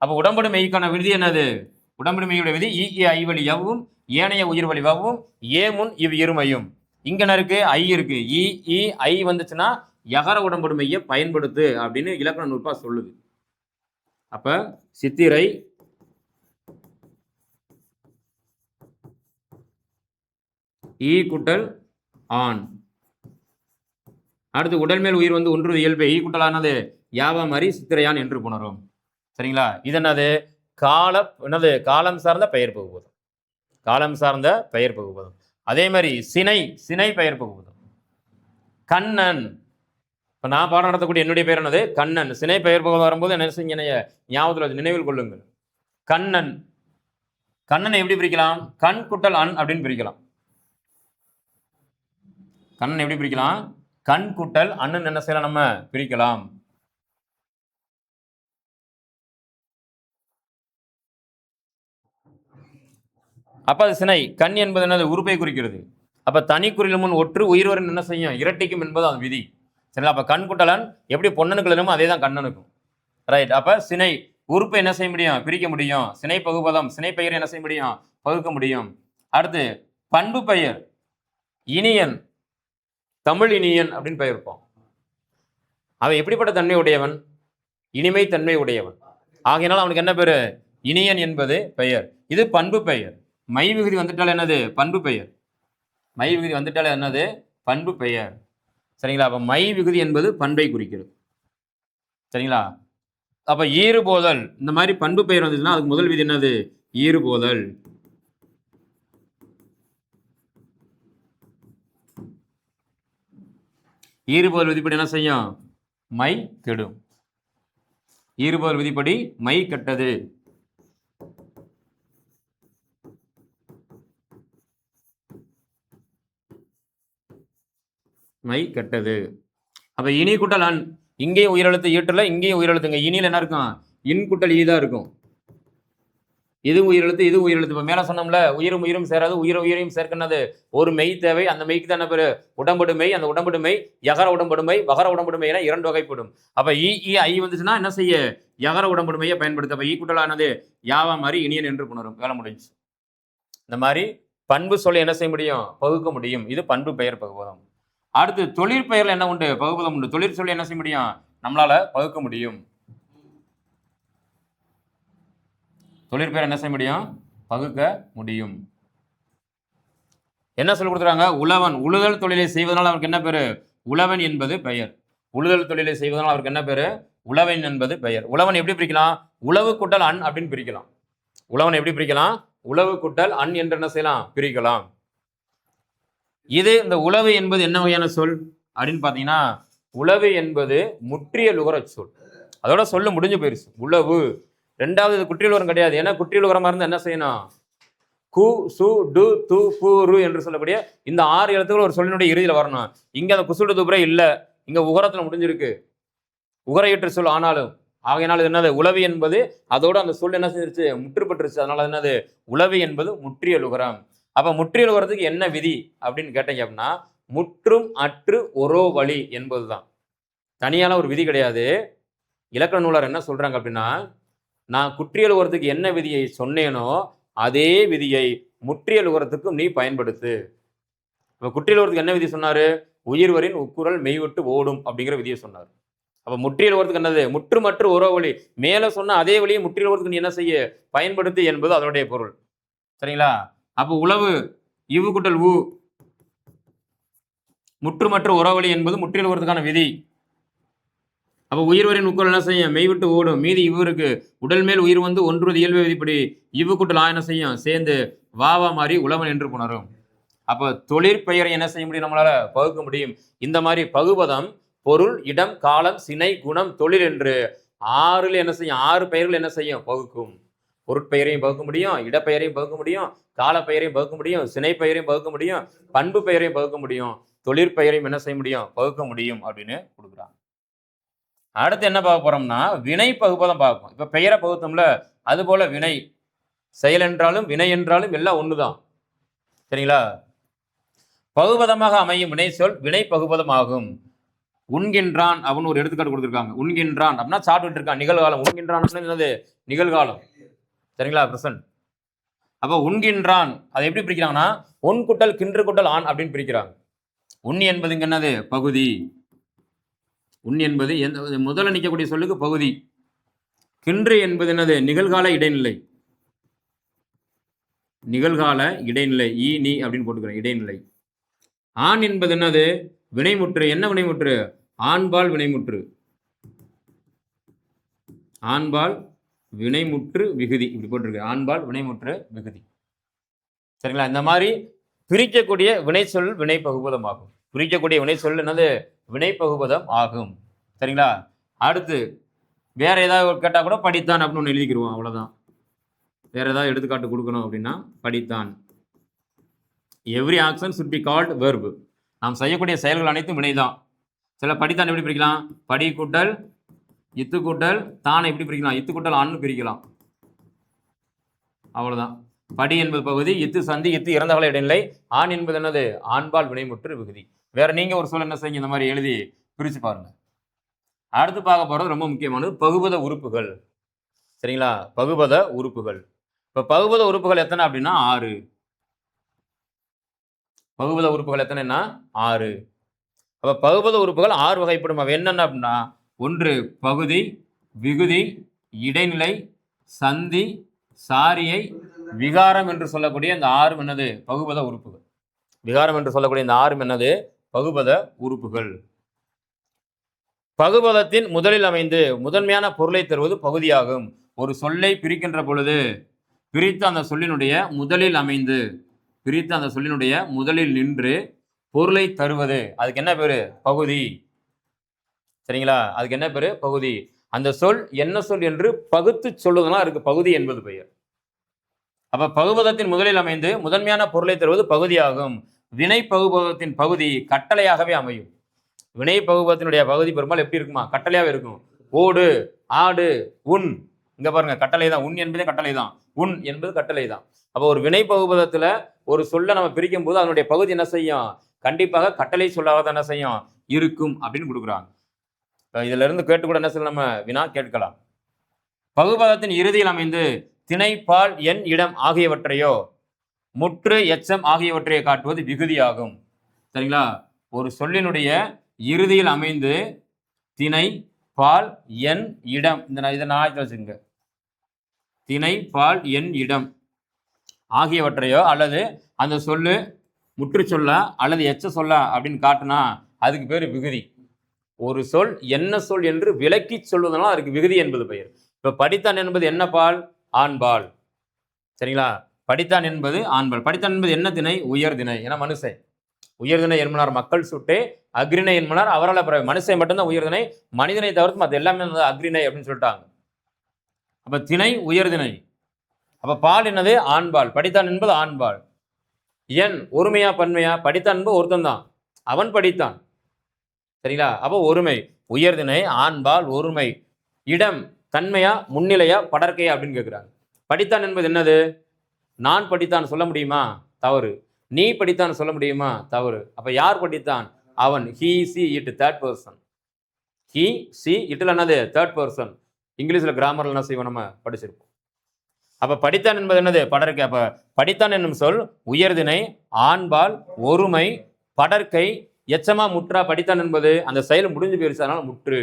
அப்போ உடம்படு மெய்க்கான விதி என்னது? உடம்படு மெய்யுடைய விதி இ ஐ வழி யவும், ஏனைய உயிர் வழி வவும், ஏ முன் இவ் இருமையும். இங்க என்ன இருக்கு? ஐ இருக்கு. இ இ ஐ வந்துச்சுன்னா யகர உடம்படு மெய்யை பயன்படுத்து அப்படின்னு இலக்கண நுட்பா சொல்லுது. அப்ப சித்திரை ஈ குட்டல் ஆண். அடுத்து உடல் மேல் உயிர் வந்து ஒன்று இயல்பு. ஈ குட்டலானது யாவா மாதிரி சித்திரையான் என்று புணரும். சரிங்களா? இது என்னது? என்னது? காலம் சார்ந்த பெயர் பகுபதம். காலம் சார்ந்த பெயர் பகுபதம். அதே மாதிரி சினை, சினை பெயர் பகுபதம். கண்ணன், இப்போ நான் பாடம் நடத்தக்கூடிய என்னுடைய பெயர் என்னது? கண்ணன். சினை பெயர் பகுபதம் வரும்போது என்ன செய்ய ஞாபகத்தில் நினைவில் கொள்ளுங்கள். கண்ணன். கண்ணனை எப்படி பிரிக்கலாம்? கண் குட்டல் அன் அப்படின்னு பிரிக்கலாம். கண்ணன் எப்படி பிரிக்கலாம்? கண் குட்டல் அண்ணன் என்ன செய்யலாம்? நம்ம பிரிக்கலாம். அப்ப அது சினை. கண் என்பது என்னது? உறுப்பை குறிக்கிறது. அப்ப தனி குறியில் முன் ஒற்று உயிர்வரின் என்ன செய்யும்? இரட்டிக்கும் என்பது அது விதி. சரிங்களா? அப்ப கண் குட்டலன் எப்படி பொன்னனுக்கு எழுதுமோ அதே தான் கண்ணனுக்கும். ரைட். அப்ப சினை உறுப்பை என்ன செய்ய முடியும்? பிரிக்க முடியும். சினை பகுபதம், சினை பெயர் என்ன செய்ய முடியும்? பகுக்க முடியும். அடுத்து பண்பு பெயர். இனியன், தமிழ் இனியன் அப்படின்னு பெயர் இருப்போம். அவன் எப்படிப்பட்ட தன்மை உடையவன்? இனிமை தன்மை உடையவன். ஆகையினால் அவனுக்கு என்ன பேரு? இனியன் என்பது பெயர். இது பண்பு பெயர். மை விகுதி வந்துட்டால் என்னது? பண்பு பெயர். மை விகுதி வந்துட்டால் என்னது? பண்பு பெயர். சரிங்களா? அப்ப மை விகுதி என்பது பண்பை குறிக்கிறது. சரிங்களா? அப்ப ஈறுபோதல், இந்த மாதிரி பண்பு பெயர் வந்துச்சுன்னா அதுக்கு முதல் விதி என்னது? ஈறுபோதல். ஈறுபோதல் விதிப்படி என்ன செய்யும்? மை கெடும். ஈறுபோதல் விதிப்படி மை கெட்டது. மை கெட்டது. அப்ப இனி குட்டல் அன், இங்கேயும் உயிரெழுத்து ஈட்டல, இங்கேயும் உயிரெழுத்துங்க. இனியில் என்ன இருக்கும்? இன் குட்டல் ஈ தான் இருக்கும். இது உயிரெழுத்து, இது உயிரெழுத்து. இப்போ மேலே சொன்னோம்ல, உயிரும் உயிரும் சேராது, உயிரையும் சேர்க்கின்றது ஒரு மெய் தேவை. அந்த மெய்க்கு தான் என்ன பேரு? உடம்படு மெய். அந்த உடம்படு மெய் யகர உடம்படுமை, வகர உடம்படுமை என 2 வகைப்படும். அப்ப ஐ வந்துச்சுன்னா என்ன செய்ய? யகர உடம்படுமையை பயன்படுத்த. அப்ப கூட்டலானது யாவா மாதிரி இனியன் என்று புணரும். வேலை முடிஞ்சு. இந்த மாதிரி பண்பு சொல்ல என்ன செய்ய முடியும்? பகுக்க முடியும். இது பண்பு பெயர் பகுபதம். அடுத்து தொழிற்பெயர்ல என்ன உண்டு? பகுபதம் உண்டு. தொழிற் சொல்ல என்ன செய்ய முடியும்? நம்மளால பகுக்க முடியும். தொழிற்பெயர் என்ன செய்ய முடியும்? பகுக்க முடியும். என்ன சொல்லி கொடுத்துறாங்க? உழவன் உழுதல் தொழிலை செய்வதனால் அவருக்கு என்ன பேரு? உழவன் என்பது பெயர். உழுதல் தொழிலை செய்வதனால் அவருக்கு என்ன பேரு? உழவன் என்பது பெயர். உழவன் எப்படி பிரிக்கலாம்? உழவு கூட்டல் அன் அப்படின்னு பிரிக்கலாம். உழவன் எப்படி பிரிக்கலாம்? உழவு கூட்டல் அன் என்று என்ன செய்யலாம்? பிரிக்கலாம். இது இந்த உழவு என்பது என்ன வகையான சொல் அப்படின்னு பாத்தீங்கன்னா, உழவு என்பது முற்றிய லுகர சொல். அதோட சொல்லு முடிஞ்சு போயிருச்சு. உழவு. ரெண்டாவது குற்றியலுகரம் கிடையாது. ஏன்னா குற்றியலுகரமா இருந்தா என்ன செய்யணும்? கு சு டு து பு ரு என்று சொல்லக்கூடிய இந்த 6 எழுத்துக்கள் ஒரு சொல்லினுடைய இறுதியில் வரணும். இங்க அந்த குசுடு துபுரை இல்ல. இங்க உகரத்துல முடிஞ்சிருக்கு. உகரையற்ற சொல் ஆனாலும் ஆகையினால் என்னது? உளவி என்பது அதோட அந்த சொல் என்ன செஞ்சிருச்சு? முற்றுப்பட்டுருச்சு. அதனால என்னது? உளவி என்பது முற்றிய லுகரம். அப்ப முற்றிய லுகரத்துக்கு என்ன விதி அப்படின்னு கேட்டீங்க அப்படின்னா, முற்றும் அற்று ஒரோ வழி என்பதுதான். தனியான ஒரு விதி கிடையாது. இலக்கண நூலர் என்ன சொல்றாங்க அப்படின்னா, நான் குற்றியல் உரத்துக்கு என்ன விதியை சொன்னேனோ அதே விதியை முற்றியல் உரத்துக்கும் நீ பயன்படுத்து. இப்ப குற்றியல் உரத்துக்கு என்ன விதி சொன்னாரு? உயிர்வரின் உக்குரல் மெய்விட்டு ஓடும் அப்படிங்கிற விதியை சொன்னார். அப்ப முற்றியல் உரத்துக்கு என்னது? முற்றுமற்று ஒரோ வழி. மேல சொன்ன அதே வழியை முற்றியல் உரத்துக்கு நீ என்ன செய்ய? பயன்படுத்து என்பது அதனுடைய பொருள். சரிங்களா? அப்ப உளவு இவு குட்டல் உ முற்றுமற்று ஒரோ வழி என்பது முற்றியல் உரத்துக்கான விதி. அப்போ உயிர்வரின் உக்குரல் என்ன செய்யும்? மெய்விட்டு ஓடும். மீதி இவ்வு இருக்கு. உடல் மேல் உயிர் வந்து ஒன்றுவது இயல்பு விதிப்படி இவ்வு கூட்டல் என்ன செய்யும்? சேர்ந்து வாவா மாறி உழவன் என்று புணரும். அப்போ தொழிற்பெயரை என்ன செய்ய முடியும்? நம்மளால பகுக்க முடியும். இந்த மாதிரி பகுபதம் பொருள், இடம், காலம், சினை, குணம், தொழில் என்று 6 என்ன செய்யும்? 6 பெயர்கள் என்ன செய்யும்? பகுக்கும். பொருட்பெயரையும் பகுக்க முடியும், இடப்பெயரையும் பகுக்க முடியும், காலப்பெயரையும் பகுக்க முடியும், சினை பெயரையும் பகுக்க முடியும், பண்பு பெயரையும் பகுக்க முடியும், தொழிற்பெயரையும் என்ன செய்ய முடியும்? பகுக்க முடியும் அப்படின்னு கொடுக்குறாங்க. அடுத்து என்ன பார்க்க போறோம்னா, வினை பகுபதம் பார்ப்போம். இப்ப பெயரை பகுத்தோம்ல, அது போல வினை செயல் என்றாலும் வினை என்றாலும் எல்லாம் ஒண்ணுதான். சரிங்களா? பகுபதமாக அமையும் வினை சொல் வினை பகுபதம் ஆகும். உண்கின்றான் அவன் ஒரு எடுத்துக்காட்டு கொடுத்துருக்காங்க. உண்கின்றான் அப்படின்னா சாப்பிட்டு இருக்கான், நிகழ்காலம். உண்கின்றான் என்னது? நிகழ்காலம். சரிங்களா? பிரசன்ட். அப்ப உண்கின்றான் அதை எப்படி பிரிக்கிறாங்கன்னா, ஒன் குட்டல் கின்று குட்டல் ஆண் அப்படின்னு பிரிக்கிறாங்க. உண் என்பது இங்க என்னது? பகுதி. உண் என்பது முதல்ல நிற்கக்கூடிய சொல்லுக்கு பகுதி. கின்று என்பது என்னது? நிகழ்கால இடைநிலை. நிகழ்கால இடைநிலை. ஈ நீ அப்படின்னு போட்டுக்கிறேன். இடைநிலை. ஆண் என்பது என்னது? வினைமுற்று. என்ன வினைமுற்று? ஆண்பால் வினைமுற்று. ஆண்பால் வினைமுற்று விகுதி இப்படி போட்டிருக்கு. ஆண்பால் வினைமுற்று விகுதி. சரிங்களா? இந்த மாதிரி பிரிக்கக்கூடிய வினை சொல் வினை பகுபதம் ஆகும். பிரிக்கக்கூடிய வினை சொல் என்னது? வினை பகுபதம் ஆகும். சரிங்களா? அடுத்து வேற ஏதாவது கேட்டா கூட படித்தான் அப்படின்னு ஒன்று எழுதிக்கிடுவோம். அவ்வளவுதான். வேற ஏதாவது எடுத்துக்காட்டு கொடுக்கணும் அப்படின்னா படித்தான். Every action should be called verb. நாம் செய்யக்கூடிய செயல்கள் அனைத்தும் வினைதான். சில படித்தான் எப்படி பிரிக்கலாம்? படி கூட்டல் இத்து கூட்டல் தானை எப்படி பிரிக்கலாம்? இத்து கூட்டல் ஆண்னு பிரிக்கலாம். அவ்வளவுதான். படி என்பது பகுதி, இத்து சந்தி, இத்து இறந்தவள இடைநிலை, ஆண் என்பது என்னது? ஆண்பால் வினைமுற்று விகுதி. வேற நீங்க ஒரு சொல் என்ன செய்யுங்க? இந்த மாதிரி எழுதி பிரிச்சு பாருங்க. அடுத்து பார்க்க போறது ரொம்ப முக்கியமானது பகுபத உறுப்புகள். சரிங்களா? பகுபத உறுப்புகள். இப்ப பகுபத உறுப்புகள் எத்தனை அப்படின்னா 6. பகுபத உறுப்புகள் எத்தனைன்னா 6. அப்ப பகுபத உறுப்புகள் 6 வகைப்படும். அவை என்னென்ன அப்படின்னா, 1 பகுதி, விகுதி, இடைநிலை, சந்தி, சாரியை, விகாரம் என்று சொல்லக்கூடிய இந்த 6 என்னது? பகுபத உறுப்புகள். விகாரம் என்று சொல்லக்கூடிய இந்த 6 என்னது? பகுபத உறுப்புகள். பகுபதத்தின் முதலில் அமைந்து முதன்மையான பொருளை தருவது பகுதியாகும். ஒரு சொல்லை பிரிக்கின்ற பொழுது பிரித்து அந்த சொல்லினுடைய முதலில் அமைந்து பிரித்து அந்த சொல்லினுடைய முதலில் நின்று பொருளை தருவது அதுக்கு என்ன பேரு? பகுதி. சரிங்களா? அதுக்கு என்ன பேரு? பகுதி. அந்த சொல் என்ன சொல் என்று பகுத்து சொல்லுவதெல்லாம் அதுக்கு பகுதி என்பது பெயர். அப்ப பகுபதத்தின் முதலில் அமைந்து முதன்மையான பொருளை தருவது பகுதியாகும். வினை பகுபதத்தின் பகுதி கட்டளையாகவே அமையும். வினை பகுபதத்தினுடைய பகுதி பெரும்பாலும் எப்படி இருக்குமா? கட்டளையாவே இருக்கும். ஓடு, ஆடு, உண், இங்க பாருங்க கட்டளை தான், உன் என்பதே கட்டளை தான், உன் என்பது கட்டளை தான். அப்போ ஒரு வினை பகுபதத்துல ஒரு சொல்ல நம்ம பிரிக்கும் போது அதனுடைய பகுதி என்ன செய்யும், கண்டிப்பாக கட்டளை சொல்லாத என்ன செய்யும், இருக்கும் அப்படின்னு கொடுக்குறாங்க. இதுல இருந்து கேட்டு கூட என்ன செய்யலாம், நம்ம வினா கேட்கலாம். பகுபதத்தின் இறுதியில் அமைந்து திணை, பால், எண், இடம் ஆகியவற்றையோ முற்று, எச்சம் ஆகியவற்றையோ காட்டுவது விகுதியாகும். சரிங்களா? ஒரு சொல்லினுடைய இறுதியில் அமைந்து திணை, பால், எண், இடம், இதை நான் வச்சுங்க, திணை, பால், எண், இடம் ஆகியவற்றையோ அல்லது அந்த சொல்லு முற்று சொல்ல அல்லது எச்ச சொல்ல அப்படின்னு காட்டுனா அதுக்கு பேர் விகுதி. ஒரு சொல் என்ன சொல் என்று விளக்கி சொல்வதனால அதுக்கு விகுதி என்பது பெயர். இப்ப படித்தான் என்பது என்ன பால், ஆண்பால். சரிங்களா? படித்தான் என்பது ஆண்பால். படித்தான் என்பது என்ன திணை, உயர்திணை. ஏன்னா மனுஷன் உயர்திணை என்பனார் மக்கள் சுட்டே, அக்ரிணை என்பனார் அவரால் பிறகு. மனுஷன் மட்டும்தான் உயர்திணை, மனிதனை தவிர்த்து மற்ற எல்லாமே அக்ரிணை அப்படின்னு சொல்லிட்டாங்க. அப்ப திணை உயர்திணை. அப்ப பால் என்னது, ஆண்பால். படித்தான் என்பது ஆண்பால். என் ஒருமையா பன்மையா, படித்தான் என்பது ஒருத்தன் தான், அவன் படித்தான். சரிங்களா? அப்போ ஒருமை, உயர்திணை, ஆண்பால், ஒருமை. இடம் தன்மையா முன்னிலையா படற்கையா அப்படின்னு கேட்குறாங்க. படித்தான் என்பது என்னது, நான் படித்தான் சொல்ல முடியுமா, தவறு. நீ படித்தான் சொல்ல முடியுமா, தவறு. அப்ப யார் படித்தான், அவன். He, she, it, third person. He, she, இட்ல என்னது, தேர்ட் பர்சன். இங்கிலீஷ்ல கிராமர்ல என்ன செய்வோம் நம்ம படிச்சிருப்போம். அப்ப படித்தான் என்பது என்னது, படற்கை. அப்ப படித்தான் என்னும் சொல் உயர்திணை, ஆண்பால், ஒருமை, படற்கை, எச்சமா முற்றா. படித்தான் என்பது அந்த செயல் முடிஞ்சு போயிருச்சு, அதனால முற்று.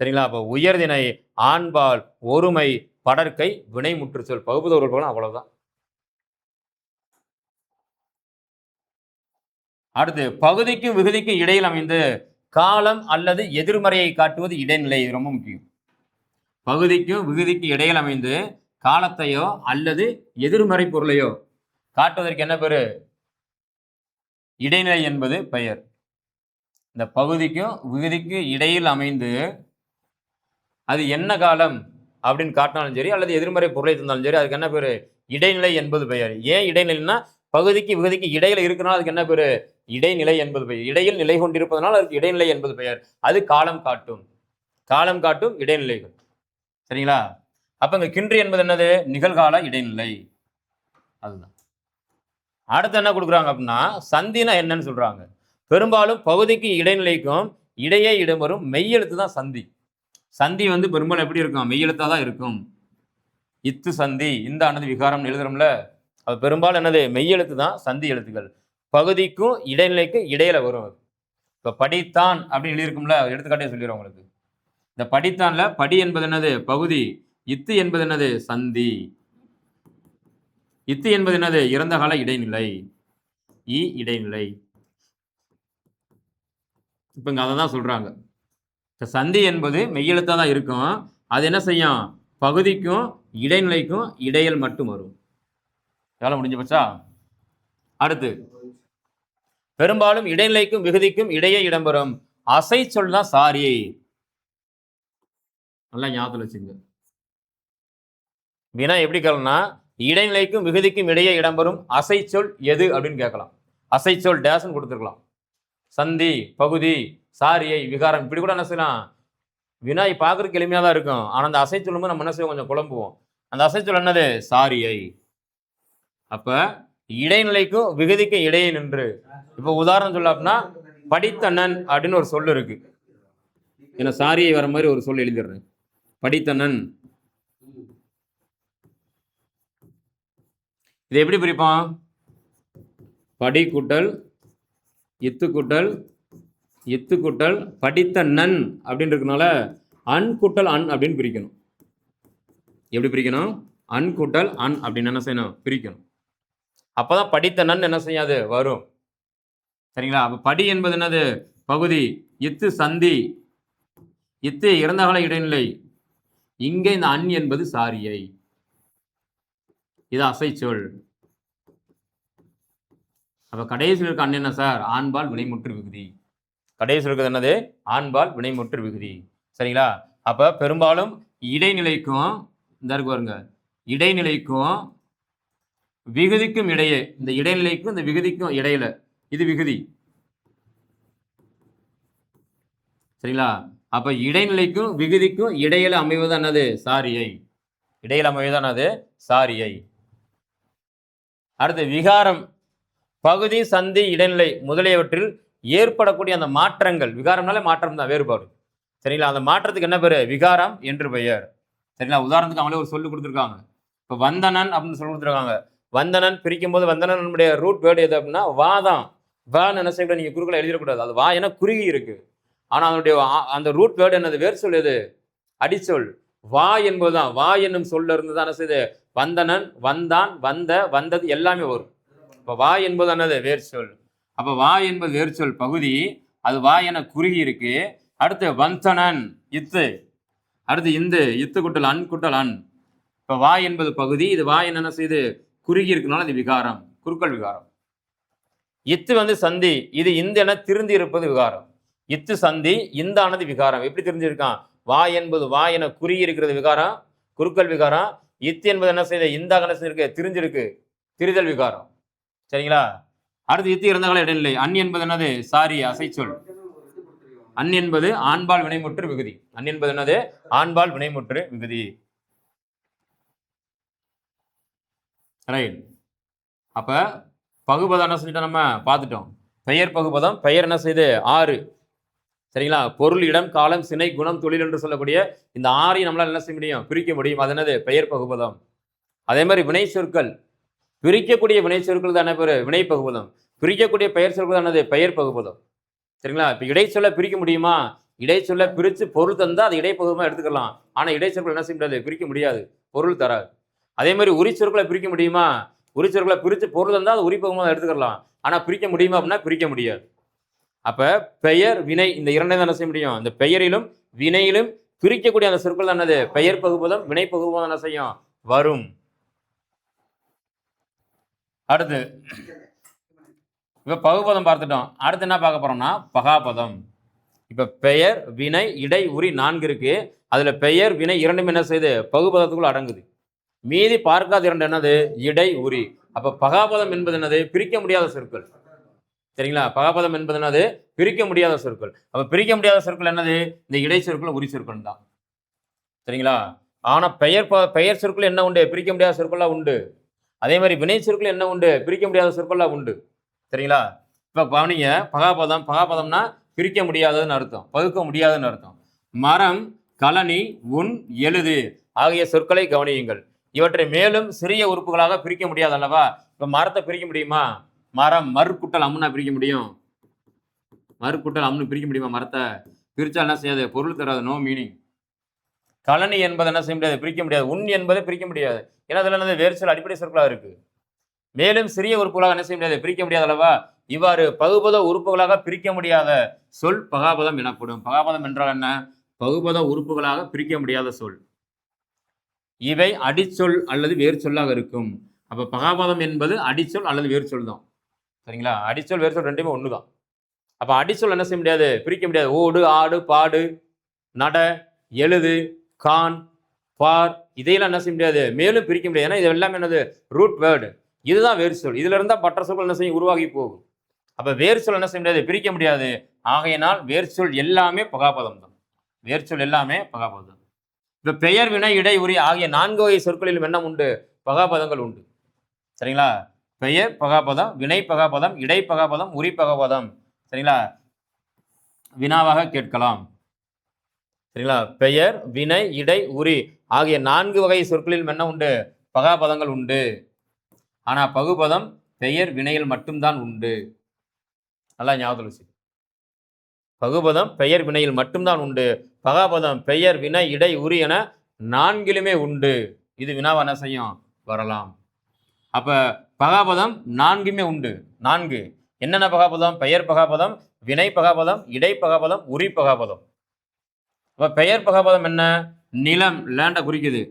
சரிங்களா? அப்ப உயர்திணை, ஆண்பால், ஒருமை, படற்கை, வினை முற்று சொல். பகுபத உறுப்புகள் அவ்வளவுதான். அடுத்து பகுதிக்கும் விகுதிக்கும் இடையில் அமைந்து காலம் அல்லது எதிர்மறையை காட்டுவது இடைநிலை. ரொம்ப முக்கியம். பகுதிக்கும் விகுதிக்கும் இடையில் அமைந்து காலத்தையோ அல்லது எதிர்மறை பொருளையோ காட்டுவதற்கு என்ன பேரு, இடைநிலை என்பது பெயர். இந்த பகுதிக்கும் விகுதிக்கும் இடையில் அமைந்து அது என்ன காலம் அப்படின்னு காட்டினாலும் சரி அல்லது எதிர்மறை பொருளை தந்தாலும் சரி அதுக்கு என்ன பேரு, இடைநிலை என்பது பெயர். ஏன் இடைநிலைன்னா பகுதிக்கு விகுதிக்கு இடையில இருக்கிறனால அதுக்கு என்ன பேரு, இடைநிலை என்பது பெயர். இடையில் நிலை கொண்டிருப்பதனால் அதுக்கு இடைநிலை என்பது பெயர். அது காலம் காட்டும், காலம் காட்டும் இடைநிலைகள். சரிங்களா? அப்ப இங்க கின்று என்பது என்னது, நிகழ்கால இடைநிலை. அதுதான். அடுத்து என்ன கொடுக்குறாங்க அப்படின்னா சந்தினா என்னன்னு சொல்றாங்க. பெரும்பாலும் பகுதிக்கு இடைநிலைக்கும் இடையே இடம்பெறும் மெய்யெழுத்து தான் சந்தி. சந்தி வந்து பெரும்பாலும் எப்படி இருக்கும், மெய்யெழுத்தா தான் இருக்கும். இத்து சந்தி, இந்த ஆனது விகாரம் எழுதுறோம்ல, அது பெரும்பாலும் என்னது, மெய்யெழுத்து தான் சந்தி எழுத்துக்கள். பகுதிக்கும் இடைநிலைக்கும் இடையில வரும். இப்ப படித்தான் அப்படின்னு எழுதியிருக்கும்ல, எடுத்துக்காட்டே சொல்லிடுறோம் உங்களுக்கு. இந்த படித்தான்ல படி என்பது என்னது, பகுதி. இத்து என்பது என்னது, சந்தி. இத்து என்பது என்னது, இறந்த கால இடைநிலை. இடைநிலை. இப்ப இங்க அதை தான் சொல்றாங்க. சந்தி என்பது மெய்யெழுத்தா தான் இருக்கும். அது என்ன செய்யும், பகுதிக்கும் இடைநிலைக்கும் இடையில் மட்டும் வரும். வேலை முடிஞ்சு போச்சா? அடுத்து பெரும்பாலும் இடைநிலைக்கும் விகுதிக்கும் இடையே இடம்பெறும் அசை சொல் தான் சாரி. நல்லா ஞாபகத்தில் வச்சுங்க. வினா எப்படி கேட்கலன்னா இடைநிலைக்கும் விகுதிக்கும் இடையே இடம்பெறும் அசை சொல் எது அப்படின்னு கேட்கலாம். அசை சொல் டேஸ்ன்னு கொடுத்துருக்கலாம். சந்தி, பகுதி, சாரியை, விகாரம், இப்படி கூட என்ன செய்யலாம். வினாய் பார்க்கறதுக்கு எளிமையாக தான் இருக்கும். ஆனால் அந்த அசை சொல்லும்போது நம்ம என்ன செய்வோம், கொஞ்சம் குழம்புவோம். அந்த அசை சொல் என்னது, சாரியை. அப்ப இடைநிலைக்கும் விகுதிக்கும் இடையே நின்று, இப்ப உதாரணம் சொல்ல அப்படின்னா படித்தனன் அப்படின்னு ஒரு சொல் இருக்கு. ஏன்னா சாரியை வர மாதிரி ஒரு சொல் எழுதிடுறேன். படித்தனன். இதை எப்படி பிரிப்பான், படி கூட்டல் இத்து கூட்டல் இத்து கூட்டல் படித்த நன் அப்படின்னு இருக்கனால அன் கூட்டல் அன் அப்படின்னு பிரிக்கணும். எப்படி பிரிக்கணும், அன் கூட்டல் அன் அப்படின்னு என்ன செய்யணும், பிரிக்கணும். அப்பதான் படித்த நன் என்ன செய்யாது, வரும். சரிங்களா? அப்ப படி என்பது என்னது, பகுதி. இத்து சந்தி, இத்து இறந்த கால இடைநிலை. இங்க இந்த அன் என்பது சாரியை. இது அசை சொல். அப்ப கடைசியில் இருக்க அன் என்ன சார், ஆண்பால் வினைமுற்று விகுதி. கடைசியில் இருக்கிறது என்னது, ஆண்பால் வினைமுற்று விகுதி. சரிங்களா? அப்ப பெரும்பாலும் இடைநிலைக்கும் இந்த இருக்கு பாருங்க, இடைநிலைக்கும் விகுதிக்கும் இடையே, இந்த இடைநிலைக்கும் இந்த விகுதிக்கும் இடையில இது விகுதி. சரிங்களா? அப்ப இடைநிலைக்கும் விகுதிக்கும் இடையில அமைவது என்னது? சாரியை. இடையில அமைவது என்னது? சாரியை. அடுத்து விகாரம். பகுதி, சந்தி, இடைநிலை முதலியவற்றில் ஏற்படக்கூடிய அந்த மாற்றங்கள், விகாரம்னாலே மாற்றம் தான், வேறுபாடு. சரிங்களா? அந்த மாற்றத்துக்கு என்ன பேரு? விகாரம் என்று பெயர். சரிங்களா? உதாரணத்துக்கு அவங்களே ஒரு சொல்லு கொடுத்துருக்காங்க. இப்போ வந்தனன் அப்படின்னு சொல்லி கொடுத்துருக்காங்க. வந்தனன் பிரிக்கும் போது வந்தனன் நம்முடைய ரூட் வேர்டு எது அப்படின்னா வா தான். வான்னு என்ன செய்யக்கூடாது, நீங்க குறுக்களை எழுதிடக்கூடாது. அது வா என குறுகி இருக்கு. ஆனா அதனுடைய அந்த ரூட் வேர்டு என்னது? வேர் சொல் எது? அடிச்சொல். வா என்பதுதான். வா என்னும் சொல்ல இருந்து தான் என்ன செய்யுது? வந்தனன், வந்தான், வந்த, வந்தது எல்லாமே வரும். இப்போ வா என்பது என்னது? வேர் சொல். அப்ப வா என்பது வேர் சொல் பகுதி. அது வா என குறுகி இருக்கு. அடுத்து வந்தனன் இத்து. அடுத்து இந்து, இத்து குட்டல் அன் குட்டல் அன். இப்ப வா என்பது பகுதி. இது வா என்ன செய்யுது? குறுகி இருக்கனால இது விகாரம், குறுக்கல் விகாரம். இத்து வந்து சந்தி. இது இந்த என திருந்தி இருப்பது விகாரம். இத்து சந்தி, இந்தானது விகாரம். எப்படி தெரிஞ்சிருக்கான்? வா என்பது வா என குறுகி இருக்கிறது விகாரம், குறுக்கல் விகாரம். இத்து என்பது என்ன செய்யுது? இந்தாக என்ன செய்யிருக்கு? திரிஞ்சிருக்கு, திரிதல் விகாரம். சரிங்களா? அடுத்து இத்து இறந்த கால இடைநிலை. அன் என்பது என்னது? சாரி, அசைச்சொல். அன் என்பது ஆண்பால் வினைமுற்று விகுதி. அன் என்பது என்னது? ஆண்பால் வினைமுற்று விகுதி. ரைட். அப்ப பகுபதம் என்ன சொல்லிட்டோம், நம்ம பார்த்துட்டோம். பெயர் பகுபதம். பெயர் என்ன செய்யுது? 6. சரிங்களா? பொருள், இடம், காலம், சினை, குணம், தொழில் என்று சொல்லக்கூடிய இந்த 6ஐயும் நம்மளால என்ன செய்ய முடியும்? பிரிக்க முடியும். அது என்னது? பெயர் பகுபதம். அதே மாதிரி வினை சொற்கள். பிரிக்கக்கூடிய வினை சொற்கள் தான் என்ன பேரு? வினை பகுபதம். பிரிக்கக்கூடிய பெயர் சொற்கள் தான் என்னது? பெயர் பகுபதம். சரிங்களா? இப்ப இடைச்சொல்ல பிரிக்க முடியுமா? இடைச்சொல்ல பிரித்து பொருள் தந்தா அது இடைப்பகுதியமா எடுத்துக்கலாம். ஆனா இடைச்சொற்கள் என்ன செய்ய முடியாது? பிரிக்க முடியாது, பொருள் தராது. அதே மாதிரி உரிச்சொற்களை பிரிக்க முடியுமா? உரிச்சொற்களை பிரித்து பொருள் தந்தா அது உரிப்பகுதியமா எடுத்துக்கலாம். ஆனா பிரிக்க முடியுமா அப்படின்னா பிரிக்க முடியாது. அப்ப பெயர், வினை இந்த இரண்டையும் என்ன செய்ய முடியும்? இந்த பெயரிலும் வினையிலும் பிரிக்கக்கூடிய அந்த சொற்கள் தான் என்னது? பெயர் பகுபதம், வினை பகுபதம் என்ன செய்யும்? வரும். அடுத்து இப்ப பகுபதம் பார்த்துட்டோம். அடுத்து என்ன பார்க்க போறோம்னா பகாபதம். இப்ப பெயர், வினை, இடை, உரி 4 இருக்கு. அதுல பெயர், வினை இரண்டும் என்ன செய்யுது? பகுபதத்துக்குள் அடங்குது. மீதி பார்க்காத இரண்டு என்னது? இடை, உரி. அப்ப பகாபதம் என்பது என்னது? பிரிக்க முடியாத சொற்கள். சரிங்களா? பகாபதம் என்பது என்னது? பிரிக்க முடியாத சொற்கள். அப்ப பிரிக்க முடியாத சொற்கள் என்னது? இந்த இடை சொற்கள், உரி சொற்கள் தான். சரிங்களா? ஆனா பெயர் சொற்கள் என்ன உண்டு? பிரிக்க முடியாத சொற்கள்லாம் உண்டு. அதே மாதிரி வினை சொற்கள் என்ன உண்டு? பிரிக்க முடியாத சொற்கள்லாம் உண்டு. சரிங்களா? இப்ப கவனிங்க. பகாபதம். பகாபதம்னா பிரிக்க முடியாததுன்னு அர்த்தம், பகுக்க முடியாதுன்னு அர்த்தம். மரம், கழனி, உன், எழுது ஆகிய சொற்களை கவனியுங்கள். இவற்றை மேலும் சிறிய உறுப்புகளாக பிரிக்க முடியாது அல்லவா? இப்ப மரத்தை பிரிக்க முடியுமா? மரம் மறுக்குட்டல் அம்னா பிரிக்க முடியும்? மறுக்குட்டல் அம்னு பிரிக்க முடியுமா? மரத்தை பிரிச்சா என்ன செய்யாது? பொருள் தராது, நோ மீனிங். கழனி என்பதை என்ன செய்ய முடியாது? பிரிக்க முடியாது. உன் என்பதை பிரிக்க முடியாது. ஏன்னா அதுல என்னது? வேறு சில அடிப்படை சொற்களாக இருக்கு. மேலும் சிறிய உறுப்புகளாக என்ன செய்ய முடியாது? பிரிக்க முடியாது அல்லவா? இவ்வாறு பகுபத உறுப்புகளாக பிரிக்க முடியாத சொல் பகாபதம் எனப்படும். பகாபதம் என்றால் என்ன? பகுபத உறுப்புகளாக பிரிக்க முடியாத சொல். இவை அடிச்சொல் அல்லது வேறு சொல்லாக இருக்கும். அப்ப பகாபதம் என்பது அடிச்சொல் அல்லது வேறு சொல் தான். சரிங்களா? அடிச்சொல் வேறு சொல் ரெண்டுமே ஒண்ணுதான். அப்ப அடிச்சொல் என்ன செய்ய முடியாது? பிரிக்க முடியாது. ஓடு, ஆடு, பாடு, நட, எழுது, கான், பார் இதையெல்லாம் என்ன செய்ய முடியாது? மேலும் பிரிக்க முடியாது. ஏன்னா இது எல்லாமே என்னது? Root word. இதுதான் வேறு சொல். இதுல இருந்தா மற்ற சொற்கள் என்ன செய்யும்? உருவாகி போகும். அப்ப வேறு சொல் என்ன செய்ய முடியாது? பிரிக்க முடியாது. ஆகையினால் வேறு சொல் எல்லாமே பகாபதம் தான். வேறு சொல் எல்லாமே பகாபதம். இப்ப பெயர், வினை, இடை, உரி ஆகிய 4 வகை சொற்களிலும் என்ன உண்டு? பகாபதங்கள் உண்டு. சரிங்களா? பெயர் பகாபதம், வினை பகாபதம், இடை பகாபதம், உரி பகாபதம். சரிங்களா? வினாவாக கேட்கலாம். சரிங்களா? பெயர், வினை, இடை, உரி ஆகிய 4 வகை சொற்களிலும் என்ன உண்டு? பகாபதங்கள் உண்டு. ஆனா பகுபதம் பெயர், வினையில் மட்டும்தான் உண்டு. நல்லா ஞாபகம் வச்சு. பகுபதம் பெயர், வினையில் மட்டும்தான் உண்டு. பகாபதம் பெயர், வினை, இடை, உரி என 4லுமே உண்டு. இது வினாவா என்ன செய்யும்? வரலாம். அப்ப பகாபதம் 4மே உண்டு. 4 என்னென்ன பகாபதம்? பெயர் பகாபதம், வினை பகாபதம், இடை பகாபதம், உரி பகாபதம். அப்ப பெயர் பகாபதம் என்ன? நிலம், லேண்ட குறிக்குது.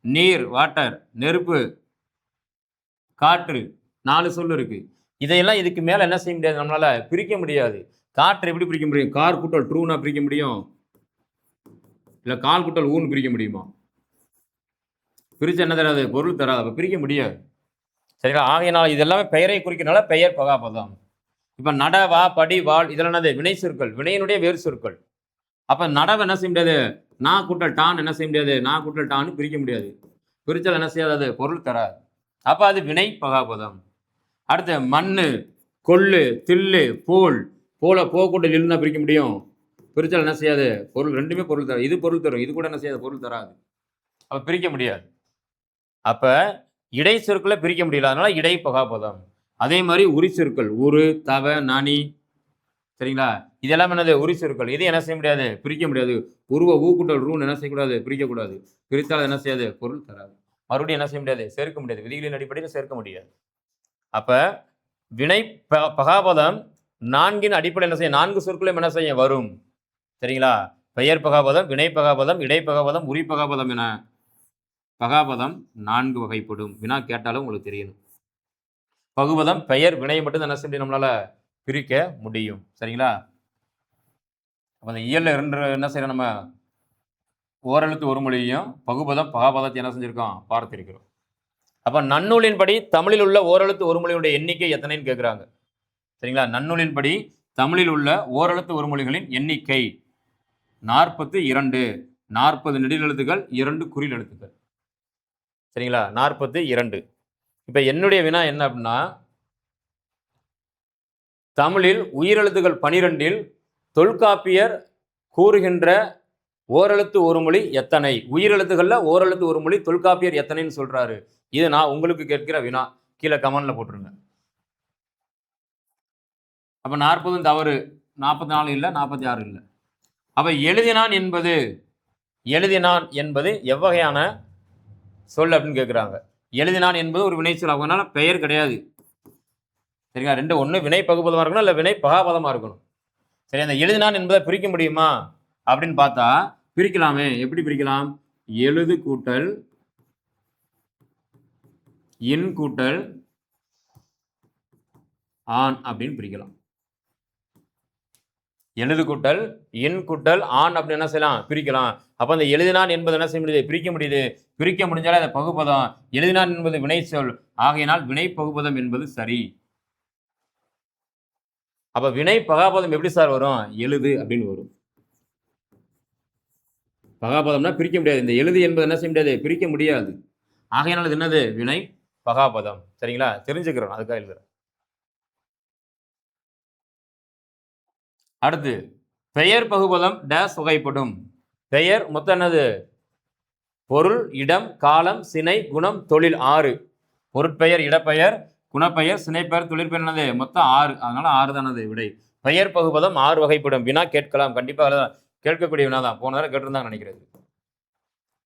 நீர், வாட்டர், நெருப்பு, காற்று 4 சொல் இருக்கு. இதையெல்லாம் இதுக்கு மேல என்ன செய்ய முடியாது? நம்மளால பிரிக்க முடியாது. காற்று எப்படி பிரிக்க முடியும்? கார் கூட்டல் ட்ரூனா பிரிக்க முடியும்? இல்ல கால் கூட்டல் ஊன்னு பிரிக்க முடியுமா? பிரிச்சு என்ன தராது? பொருள் தராது. அப்ப பிரிக்க முடியாது. சரிங்களா? ஆகையினால் இது எல்லாமே பெயரை குறிக்கிறனால பெயர் பகாபதம். இப்ப நட, வா, படி, வாழ் இதெல்லாம் என்னது? வினை சொற்கள். வினையினுடைய வேறு சொற்கள். அப்ப நடவை என்ன செய்ய முடியாது, நான் கூட்டல் டான் என்ன செய்ய முடியாது, நான் கூட்டல் டான்னு பிரிக்க முடியாது. பிரிச்சால் என்ன செய்யாது, பொருள் தராது. அப்ப அது வினை பகாபதம். அடுத்து மண்ணு, கொள்ளு, தில்லு, போல், போல போ கூட்டல் இல்லுன்னா பிரிக்க முடியும். பிரிச்சால் என்ன செய்யாது, பொருள் ரெண்டுமே பொருள் தரும். இது பொருள் தரும், இது கூட என்ன செய்யாது, பொருள் தராது. அப்ப பிரிக்க முடியாது. அப்ப இடை சொற்களை பிரிக்க முடியல, அதனால இடை பகாபதம். அதே மாதிரி உரி சொற்கள் உரு, தவ, நனி, சரிங்களா, இதெல்லாம் என்னது உரி சொற்கள். இது என்ன செய்ய முடியாது, பிரிக்க முடியாது. உருவ ஊ கூட்டல் ரூன்னு என்ன செய்யக்கூடாது, பிரிக்கக்கூடாது. பிரித்தால் என்ன செய்யாது, பொருள் தராது. மறுபடியும் என்ன செய்ய முடியாது, சேர்க்க முடியாது. விதிகளின் அடிப்படையில் சேர்க்க முடியாது. அப்ப வினை பகாபதம் நான்கின் அடிப்படையில் என்ன செய்ய, 4 சொற்களும் என்ன செய்ய வரும். சரிங்களா, பெயர் பகாபதம், வினை பகாபதம், இடை பகாபதம், உரி பகாபதம் என பகாபதம் 4 வகைப்படும். வினா கேட்டாலும் உங்களுக்கு தெரியணும். பகுபதம் பெயர் வினையை மட்டும் என்ன செய்ய நம்மளால பிரிக்க முடியும். சரிங்களா, அந்த இயல்ல என்ன செய்யறோம், நம்ம ஓரெழுத்து ஒரு மொழியையும் பகுபதம் பகாபதத்தை என்ன செஞ்சிருக்கோம், பார்த்திருக்கிறோம். அப்ப நன்னூலின்படி தமிழில் உள்ள ஓரெழுத்து ஒரு மொழியுடைய எண்ணிக்கை எத்தனைன்னு கேட்கிறாங்க. சரிங்களா, நன்னூலின்படி தமிழில் உள்ள ஓரெழுத்து ஒரு மொழிகளின் எண்ணிக்கை 42. 40 நெடில் எழுத்துக்கள், 2 குறில் எழுத்துக்கள். சரிங்களா, 42. இப்ப என்னுடைய வினா என்ன அப்படின்னா, தமிழில் உயிரெழுத்துக்கள் 12இல் தொல்காப்பியர் கூறுகின்ற ஓரெழுத்து ஒரு மொழி எத்தனை? உயிரெழுத்துக்கள்ல ஓரெழுத்து ஒரு மொழி தொல்காப்பியர் எத்தனைன்னு சொல்றாரு. இது நான் உங்களுக்கு கேட்கிற வினா. கீழே கமெண்ட்ல போட்டுருங்க. அப்ப 40 தவறு, 44 இல்லை, 46 இல்லை. அப்ப எழுதினான் என்பது எவ்வகையான சொல் அப்படின்னு கேட்கிறாங்க. எழுதினான் என்பது ஒரு வினை சொல், அதனால பெயர் கிடையாது. சரிங்களா, ரெண்டு, ஒன்று வினை பகுபதமா இருக்கணும், இல்லை வினை பகாபதமா இருக்கணும். சரி, அந்த எழுதினான் என்பதை பிரிக்க முடியுமா அப்படின்னு பார்த்தா பிரிக்கலாமே. எப்படி பிரிக்கலாம், எழுது கூட்டல் இன் கூட்டல் ஆண் அப்படின்னு பிரிக்கலாம். எழுது கூட்டல் இன் கூட்டல் ஆண் அப்படின்னு என்ன செய்யலாம், பிரிக்கலாம். அப்ப அந்த எழுதினான் என்பது என்ன செய்ய முடியுது, பிரிக்க முடியுது. பிரிக்க முடிஞ்சாலே அந்த பகுபதம். எழுதினான் என்பது வினை சொல், ஆகையினால் வினை பகுபதம் என்பது சரி. அப்ப வினை பகாபதம் எப்படி சார் வரும், எழுது அப்படின்னு வரும். பகாபதம்னா பிரிக்க முடியாது. இந்த எழுது என்பது என்ன செய்ய முடியாது, பிரிக்க முடியாது. ஆகையினால் இது என்னது, வினை பகாபதம். சரிங்களா, தெரிஞ்சுக்கிறோம், அதுக்காக எழுதுறேன். அடுத்து பெயர் பகுபதம் டேஸ் வகைப்படும். பெயர் மொத்தம் என்னது, பொருள், இடம், காலம், சினை, குணம், தொழில் 6. பொருட்பெயர், இடப்பெயர், குணப்பெயர், சினைப்பெயர், தொழிற்பெயர் என்னது, மொத்தம் 6. அதனால 6 தானது விடை. பெயர் பகுபதம் 6 வகைப்படும். வினா கேட்கலாம், கண்டிப்பாக கேட்கக்கூடிய வினா தான். போன நேரம் கேட்டிருந்தாங்க நினைக்கிறது.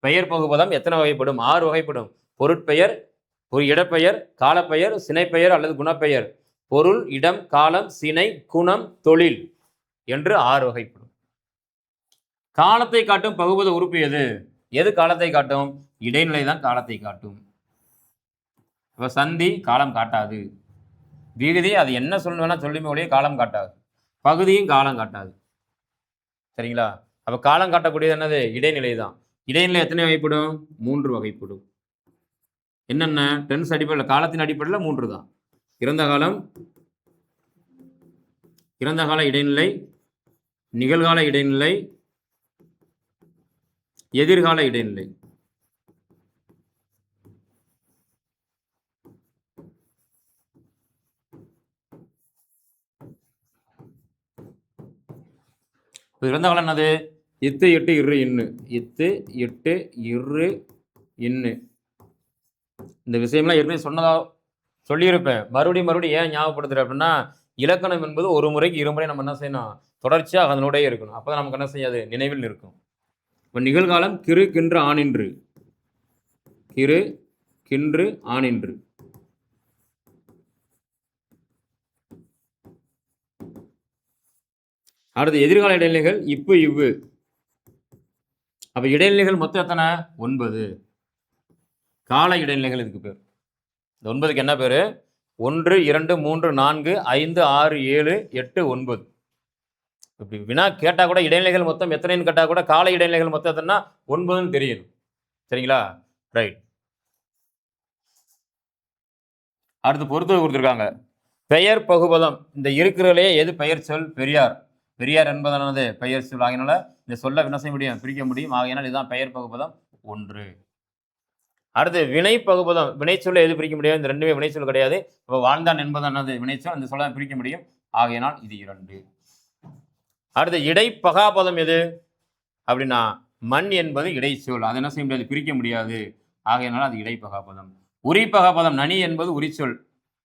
பெயர் பகுபதம் எத்தனை வகைப்படும், 6 வகைப்படும். பொருட்பெயர், ஒரு இடப்பெயர், காலப்பெயர், சினைப்பெயர் அல்லது குணப்பெயர், பொருள், இடம், காலம், சினை, குணம், தொழில் என்று 6 வகைப்படும். காலத்தை காட்டும் பகுபத உறுப்பு எது? எது காலத்தை காட்டும், இடைநிலை தான் காலத்தை காட்டும். இப்ப சந்தி காலம் காட்டாது. விகுதி அது என்ன சொல்லணும்னா சொல்லுமே ஒழிய காலம் காட்டாது. பகுதியும் காலம் காட்டாது. சரிங்களா, அப்ப காலம் காட்டக்கூடியது என்னது, இடைநிலை தான். இடைநிலை எத்தனை வகைப்படும், 3 வகைப்படும். என்னென்ன, டென்ஸ் அடிப்படையில், காலத்தின் அடிப்படையில் 3 தான். இறந்த காலம், இறந்த கால இடைநிலை, நிகழ்கால இடைநிலை, எதிர்கால இடைநிலை. இறந்த காலம் என்னது, இத்து எட்டு இரு இன்னு, இத்து எட்டு இரு இன்னு. இந்த விஷயம்லாம் ஏற்கனவே சொன்னதா சொல்லியிருப்பேன். மறுபடியும் ஏன் ஞாபகப்படுத்துறேன் அப்படின்னா, இலக்கணம் என்பது ஒரு முறைக்கு இருமுறை நம்ம என்ன செய்யணும், தொடர்ச்சியாக அதனுடைய இருக்கணும். அப்பதான் நமக்கு என்ன செய்யாது, நினைவில் இருக்கும். இப்போ நிகழ்காலம் கிறு கின்று ஆனின்று, கிறு கின்று ஆனின்று. அடுத்து எதிர்கால இடைநிலைகள் இப்பு இவ்வு. அப்ப இடைநிலைகள் மொத்தம் எத்தனை, 9. கால இடைநிலைகள் இதுக்கு பேர். இந்த 9க்கு என்ன பேரு, 1 2 3 4 5 6 7 8 9. இப்படி வினா கேட்டா கூட இடைநிலைகள் மொத்தம் எத்தனைன்னு கேட்டா கூட கால இடைநிலைகள் மொத்தம் எத்தனை 9ன்னு தெரியணும். சரிங்களா, ரைட். அடுத்து பொறுத்துறை கொடுத்துருக்காங்க. பெயர் பகுபதம், இந்த இருக்கிறதுலே எது பெயர் சொல், பெரியார். பெரியார் என்பதானது பெயர் சொல். ஆகையினால இந்த சொல்ல என்ன செய்ய முடியும்? பிரிக்க முடியும். ஆகையினால் இதுதான் பெயர் பகுபதம் 1. அடுத்து வினை பகுபதம். வினைச்சொல்லை எது பிரிக்க முடியாது? இந்த ரெண்டுமே வினைச்சொல் கிடையாது. இப்போ வாழ்ந்தான் என்பதானது வினைச்சொல். இந்த சொல்ல பிரிக்க முடியும். ஆகையினால் இது 2. அடுத்து இடைப்பகாபதம் எது அப்படின்னா மண் என்பது இடைச்சொல். அதை என்ன செய்ய முடியாது? பிரிக்க முடியாது. ஆகையினால் அது இடைப்பகாபதம். உரிப்பகாபதம் நனி என்பது உரிச்சொல்.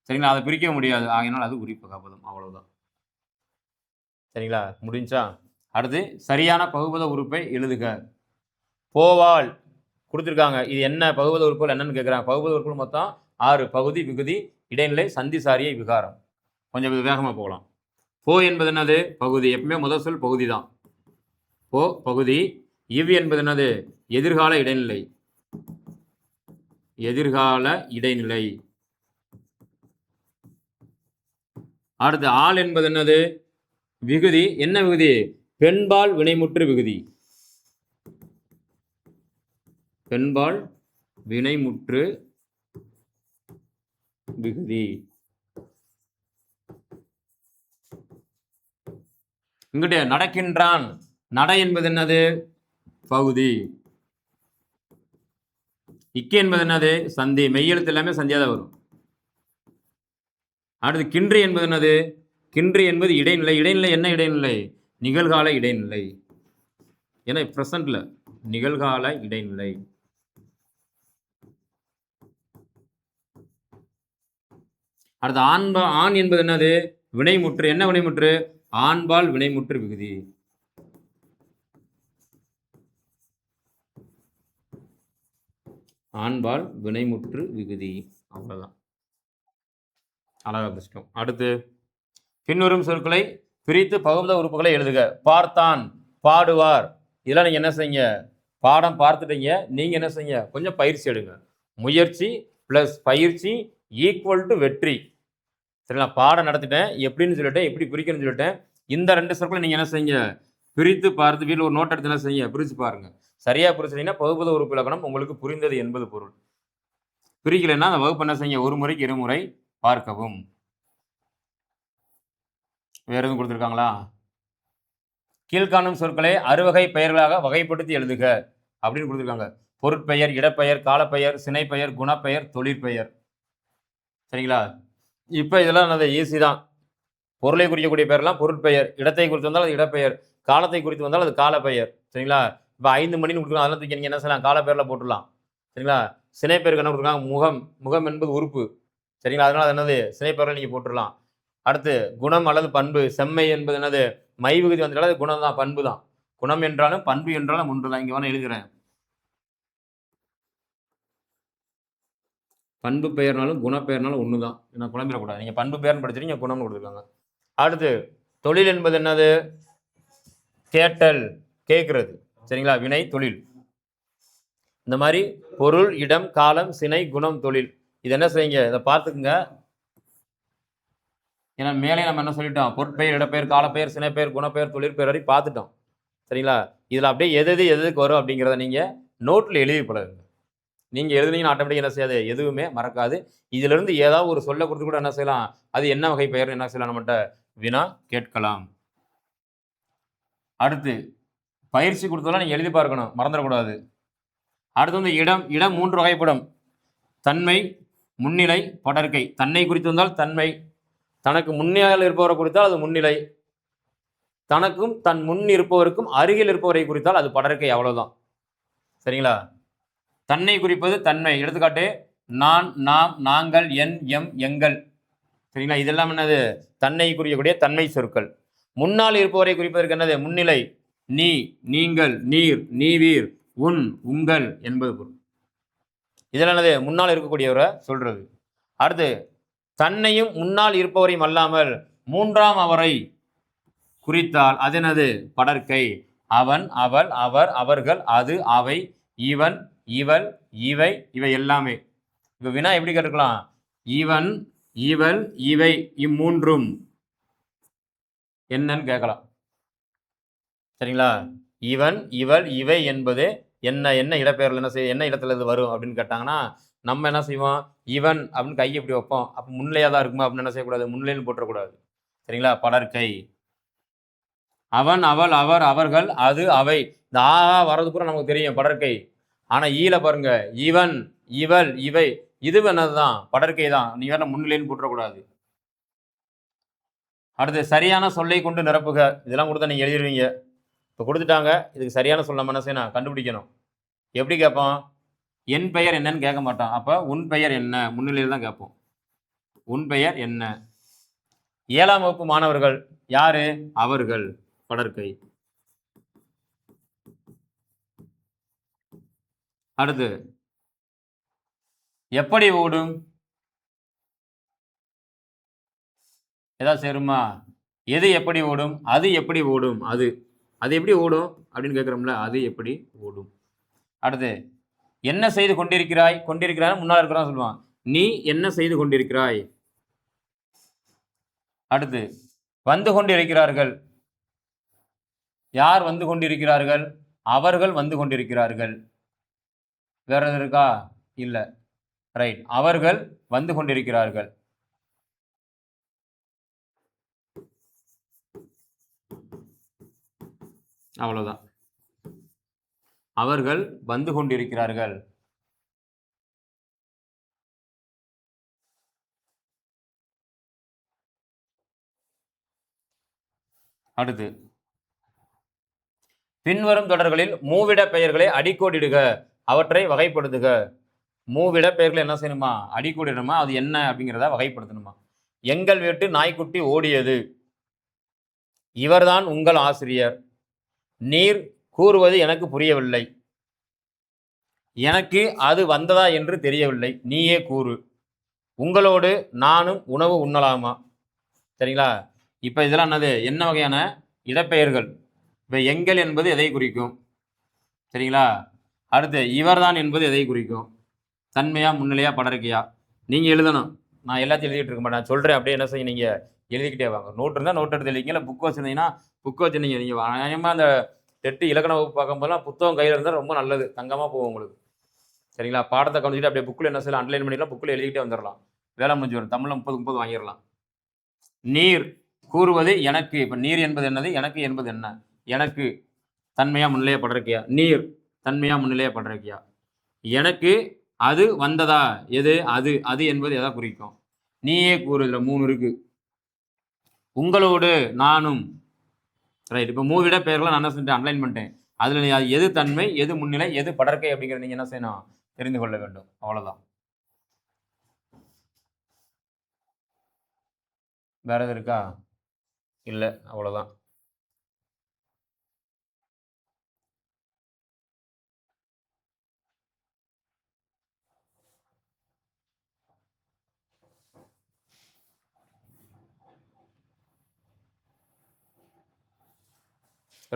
சரிங்களா? அதை பிரிக்க முடியாது. ஆகையினால் அது உரிப்பகாபதம். அவ்வளவுதான். சரிங்களா? முடிஞ்சா? அடுத்து சரியான பகுபத உறுப்பை எழுதுக. போவால் கொடுத்துருக்காங்க. இது என்ன பகுபத உறுப்புகள் என்னன்னு கேட்குறாங்க. பகுபத உறுப்புகள் மொத்தம் 6. பகுதி, விகுதி, இடைநிலை, சந்தி, சாரியை, விகாரம். கொஞ்சம் வேகமாக போகலாம். போ என்பது என்னது? பகுதி. எப்பவுமே முதல் சொல் பகுதி தான். போ பகுதி. இவ் என்பது என்னது? எதிர்கால இடைநிலை. எதிர்கால இடைநிலை. அடுத்து ஆள் என்பது என்னது? விகுதி. என்ன விகுதி? பெண்பால் வினைமுற்று விகுதி. பெண்பால் வினைமுற்று விகுதி. இங்கிட்ட நடக்கின்றான். நடை என்பது என்னது? பகுதி. இக்கு என்பது என்னது? சந்தி. மெய்யெழுத்து எல்லாமே சந்தியாக வரும். அடுத்து கின்று என்பது என்னது? கின்று என்பது இடைநிலை. இடைநிலை என்ன இடைநிலை? நிகழ்கால இடைநிலை. ஏன்னா பிரசன்ட்ல நிகழ்கால இடைநிலை. அடுத்து ஆண் என்பது என்னது? வினைமுற்று. என்ன வினைமுற்று? ஆண்பால் வினைமுற்று விகுதி. ஆண்பால் வினைமுற்று விகுதி. அவ்வளவுதான். அழகா பிடிச்சிட்டோம். அடுத்து பின்வரும் சொற்களை பிரித்து பகுபத உறுப்புகளை எழுதுக. பார்த்தான், பாடுவார். இதெல்லாம் நீங்க என்ன செய்யுங்க? பாடம் பார்த்துட்டீங்க. நீங்க என்ன செய்யுங்க? கொஞ்சம் பயிற்சி எடுங்க. முயற்சி பிளஸ் பயிற்சி ஈக்குவல் டு வெற்றி. சரிங்களா? பாடம் நடத்திட்டேன். எப்படின்னு சொல்லிட்டேன், எப்படி பிரிக்கணும்னு சொல்லிட்டேன். இந்த 2 சொற்களை நீங்க என்ன செய்யுங்க? பிரித்து பார்த்து வீட்டில் ஒரு நோட் எடுத்து என்ன செய்யுங்க? பிரித்து பாருங்க. சரியா பிரிச்சிட்டீங்கன்னா பகுபத உறுப்பு இலக்கணம் உங்களுக்கு புரிந்தது என்பது பொருள். பிரிக்கலைன்னா அந்த வகுப்பு என்ன செய்யுங்க? ஒரு முறைக்கு 2 முறை பார்க்கவும். வேற எதுவும் கொடுத்துருக்காங்களா? கீழ்காணும் சொற்களை அறுவகை பெயர்களாக வகைப்படுத்தி எழுதுக அப்படின்னு கொடுத்துருக்காங்க. பொருட்பெயர், இடப்பெயர், காலப்பெயர், சினைப்பெயர், குணப்பெயர், தொழிற்பெயர். சரிங்களா? இப்போ இதெல்லாம் என்னது? ஈஸி தான். பொருளை குறிக்கக்கூடிய பெயர்லாம் பொருட்பெயர். இடத்தை குறித்து வந்தால் அது இடப்பெயர். காலத்தை குறித்து வந்தால் அது காலப்பெயர். சரிங்களா? இப்போ 5 மணின்னு கொடுத்துருக்காங்க. அதெல்லாம் தூக்கி நீங்கள் என்ன செய்யலாம்? காலப்பெயரில் போட்டுடலாம். சரிங்களா? சினைப்பெயருக்கு என்ன கொடுத்துருக்காங்க? முகம். முகம் என்பது உறுப்பு. சரிங்களா? அதனால அது என்னது? சினைப்பெயரில் நீங்கள் போட்டுடலாம். அடுத்து குணம் அல்லது பண்பு. செம்மை என்பது என்னது? மை விகுதி வந்துட்டாலும் அது குணம் தான், பண்பு தான். குணம் என்றாலும் பண்பு என்றாலும் ஒன்று தான். இங்கே வேணா எழுதுகிறேன். பண்பு பெயர்னாலும் குணப்பெயர்னாலும் ஒன்று தான். நான் குழம்பிடக்கூடாது. நீங்கள் பண்பு பெயர்னு படிச்சிருக்கீங்க, குணம்னு கொடுத்துருக்காங்க. அடுத்து தொழில் என்பது என்னது? கேட்டல், கேட்கறது. சரிங்களா? வினை தொழில். இந்த மாதிரி பொருள், இடம், காலம், சினை, குணம், தொழில். இது என்ன செய்யுங்க? இதை பார்த்துக்குங்க. ஏன்னா மேலே நம்ம என்ன சொல்லிட்டோம்? பொருட்பெயர், இடப்பெயர், காலப்பெயர், சினைப்பெயர், குணப்பெயர், தொழிற்பெயர் வரை பார்த்துட்டோம். சரிங்களா? இதில் அப்படியே எதுக்கு வரும் அப்படிங்கிறத நீங்கள் நோட்டில் எழுதி பழகுங்க. நீங்கள் எழுதுனீங்கன்னா ஆட்டோமேட்டிக்காக என்ன செய்யாது? எதுவுமே மறக்காது. இதிலிருந்து ஏதாவது ஒரு சொல்ல கொடுத்து கூட என்ன செய்யலாம்? அது என்ன வகை பெயர் என்ன செய்யலாம்? நம்மகிட்ட வினா கேட்கலாம். அடுத்து பயிற்சி கொடுத்ததெல்லாம் நீங்கள் எழுதி பார்க்கணும், மறந்துடக்கூடாது. அடுத்து வந்து இடம். இடம் 3 வகைப்படும். தன்மை, முன்னிலை, படர்க்கை. தன்னை குறித்து வந்தால் தன்மை. தனக்கு முன்னிலையில் இருப்பவரை குறித்தால் அது முன்னிலை. தனக்கும் தன் முன் இருப்பவருக்கும் அருகில் இருப்பவரை குறித்தால் அது படர்க்கை. அவ்வளவுதான். சரிங்களா? தன்னை குறிப்பது தன்மை. எடுத்துக்காட்டு நான், நாம், நாங்கள், என், எம், எங்கள். சரிங்களா? இதெல்லாம் என்னது? தன்னை குறிக்கக்கூடிய தன்மை சொற்கள். முன்னால் இருப்பவரை குறிப்பதற்கு என்னது? முன்னிலை. நீ, நீங்கள், நீர், நீவீர், உன், உங்கள் என்பது பொருள். இதெல்லாம் என்னது? முன்னால் இருக்கக்கூடியவரை சொல்றது. அடுத்து தன்னையும் முன்னால் இருப்பவரையும் அல்லாமல் 3ஆம் அவரை குறித்தால் அது என்னது? படர்க்கை. அவன், அவள், அவர், அவர்கள், அது, அவை, இவன், இவள், இவை, இவை எல்லாமே. இப்போ வினா எப்படி கேட்டுக்கலாம்? இவன், இவள், இவை இம்மூன்றும் என்னன்னு கேட்கலாம். சரிங்களா? இவன், இவள், இவை என்பது என்ன என்ன இடப்பெயரில் என்ன செய்ய, என்ன இடத்துல இது வரும் அப்படின்னு கேட்டாங்கன்னா நம்ம என்ன செய்வோம்? இவன் அப்படின்னு கையை இப்படி வைப்போம். அப்போ முன்னிலையாக தான் இருக்குமா அப்படின்னு என்ன செய்யக்கூடாது? முன்னிலைன்னு போட்டக்கூடாது. சரிங்களா? படர்க்கை. அவன், அவள், அவர், அவர்கள், அது, அவை. இந்த ஆ வர்றது கூட நமக்கு தெரியும் படற்கை. ஆனா ஈல பாருங்க, இவன், இவள், இவை, இது என்னதுதான் படற்கை தான். நீ வேற முன்னிலைன்னு போட்டுறக்கூடாது. அடுத்து சரியான சொல்லை கொண்டு நிரப்புக. இதெல்லாம் கொடுத்தா நீங்க எழுதிடுவீங்க. இப்போ கொடுத்துட்டாங்க, இதுக்கு சரியான சொல்ல என்ன செய்யணும், கண்டுபிடிக்கணும். எப்படி கேட்போம்? என் பெயர் என்னன்னு கேட்க மாட்டான். அப்ப உன் பெயர் என்ன முன்னிலையில் தான் கேட்போம். உன் பெயர் என்ன? 7ஆம் வகுப்பு மாணவர்கள் யாரு? அவர்கள், படற்கை. அடுத்து எப்படி ஓடும்? ஏதாவது சேருமா? எது எப்படி ஓடும்? அது எப்படி ஓடும்? அது அது எப்படி ஓடும் அப்படின்னு கேட்குறோம்ல, அது எப்படி ஓடும். அடுத்து என்ன செய்து கொண்டிருக்கிறாய்? கொண்டிருக்கிறாய் முன்னால் இருக்கிறான் சொல்லுவான். நீ என்ன செய்து கொண்டிருக்கிறாய்? அடுத்து வந்து கொண்டிருக்கிறார்கள். யார் வந்து கொண்டிருக்கிறார்கள்? அவர்கள் வந்து கொண்டிருக்கிறார்கள். வேற எது இருக்கா? இல்ல. ரைட். அவர்கள் வந்து கொண்டிருக்கிறார்கள். அவ்வளவுதான். அவர்கள் வந்து கொண்டிருக்கிறார்கள். அடுத்து பின்வரும் தொடர்களில் மூவிட பெயர்களை அடிக்கோடிடுக, அவற்றை வகைப்படுத்துக. மூவிட பெயர்களை என்ன செய்யணுமா? அடிக்கோடிடணுமா? அது என்ன அப்படிங்கிறத வகைப்படுத்தணுமா? எங்கள் வீட்டு நாய்க்குட்டி ஓடியது. இவர்தான் உங்கள் ஆசிரியர். நீர் கூறுவது எனக்கு புரியவில்லை. எனக்கு அது வந்ததா என்று தெரியவில்லை. நீயே கூறு. உங்களோடு நானும் உணவு உண்ணலாமா? சரிங்களா? இப்போ இதெல்லாம் என்னது? என்ன வகையான இடப்பெயர்கள்? இப்போ எங்கள் என்பது எதை குறிக்கும்? சரிங்களா? அடுத்து இவர்தான் என்பது எதை குறிக்கும்? தன்மையா, முன்னிலையா, படற்கையா? நீங்கள் எழுதணும். நான் எல்லாத்தையும் எழுதிட்டு இருக்க மாட்டேன். சொல்கிறேன், அப்படியே என்ன செய்ய, நீங்கள் எழுதிக்கிட்டே வாங்க. நோட் இருந்தால் நோட் எடுத்து எழுதிங்க. இல்லை புக் வச்சுருந்தீங்கன்னா புக் வச்சு நீங்கள் நியாயமாக அந்த டெட்டு இலக்கண வகுப்பு பார்க்கும்போதெல்லாம் புத்தகம் கையில் இருந்தால் ரொம்ப நல்லது. தங்கமாக போகும் உங்களுக்கு. சரிங்களா? பாடத்தை கவனிச்சுட்டு அப்படியே புக்கில் என்ன செய்யலாம், அண்டர்லைன் பண்ணிடலாம், புக்கில் எழுதிக்கிட்டே வந்துடலாம். வேலை முடிஞ்சு வரும். தமிழில் 30 வாங்கிடலாம். நீர் கூறுவது எனக்கு. இப்போ நீர் என்பது என்னது? எனக்கு என்பது என்ன? எனக்கு தன்மையா, முன்னிலையா, படற்கையா? நீர் தன்மையா, முன்னிலையா, படற்கையா? எனக்கு அது வந்ததா? எது? அது அது என்பது எதை குறிக்கும்? நீயே கூறு. இதில் 3 இருக்கு. உங்களோடு நானும். ரைட். இப்போ மூவிட பெயர்களை நான் என்ன செஞ்சேன், அன்லைன் பண்ணிட்டேன். அதில் எது தன்மை, எது முன்னிலை, எது படற்கை அப்படிங்கிறத நீங்கள் என்ன செய்யணும், தெரிந்து கொள்ள வேண்டும். அவ்வளோதான். வேற எது இருக்கா? இல்லை, அவ்வளோதான்.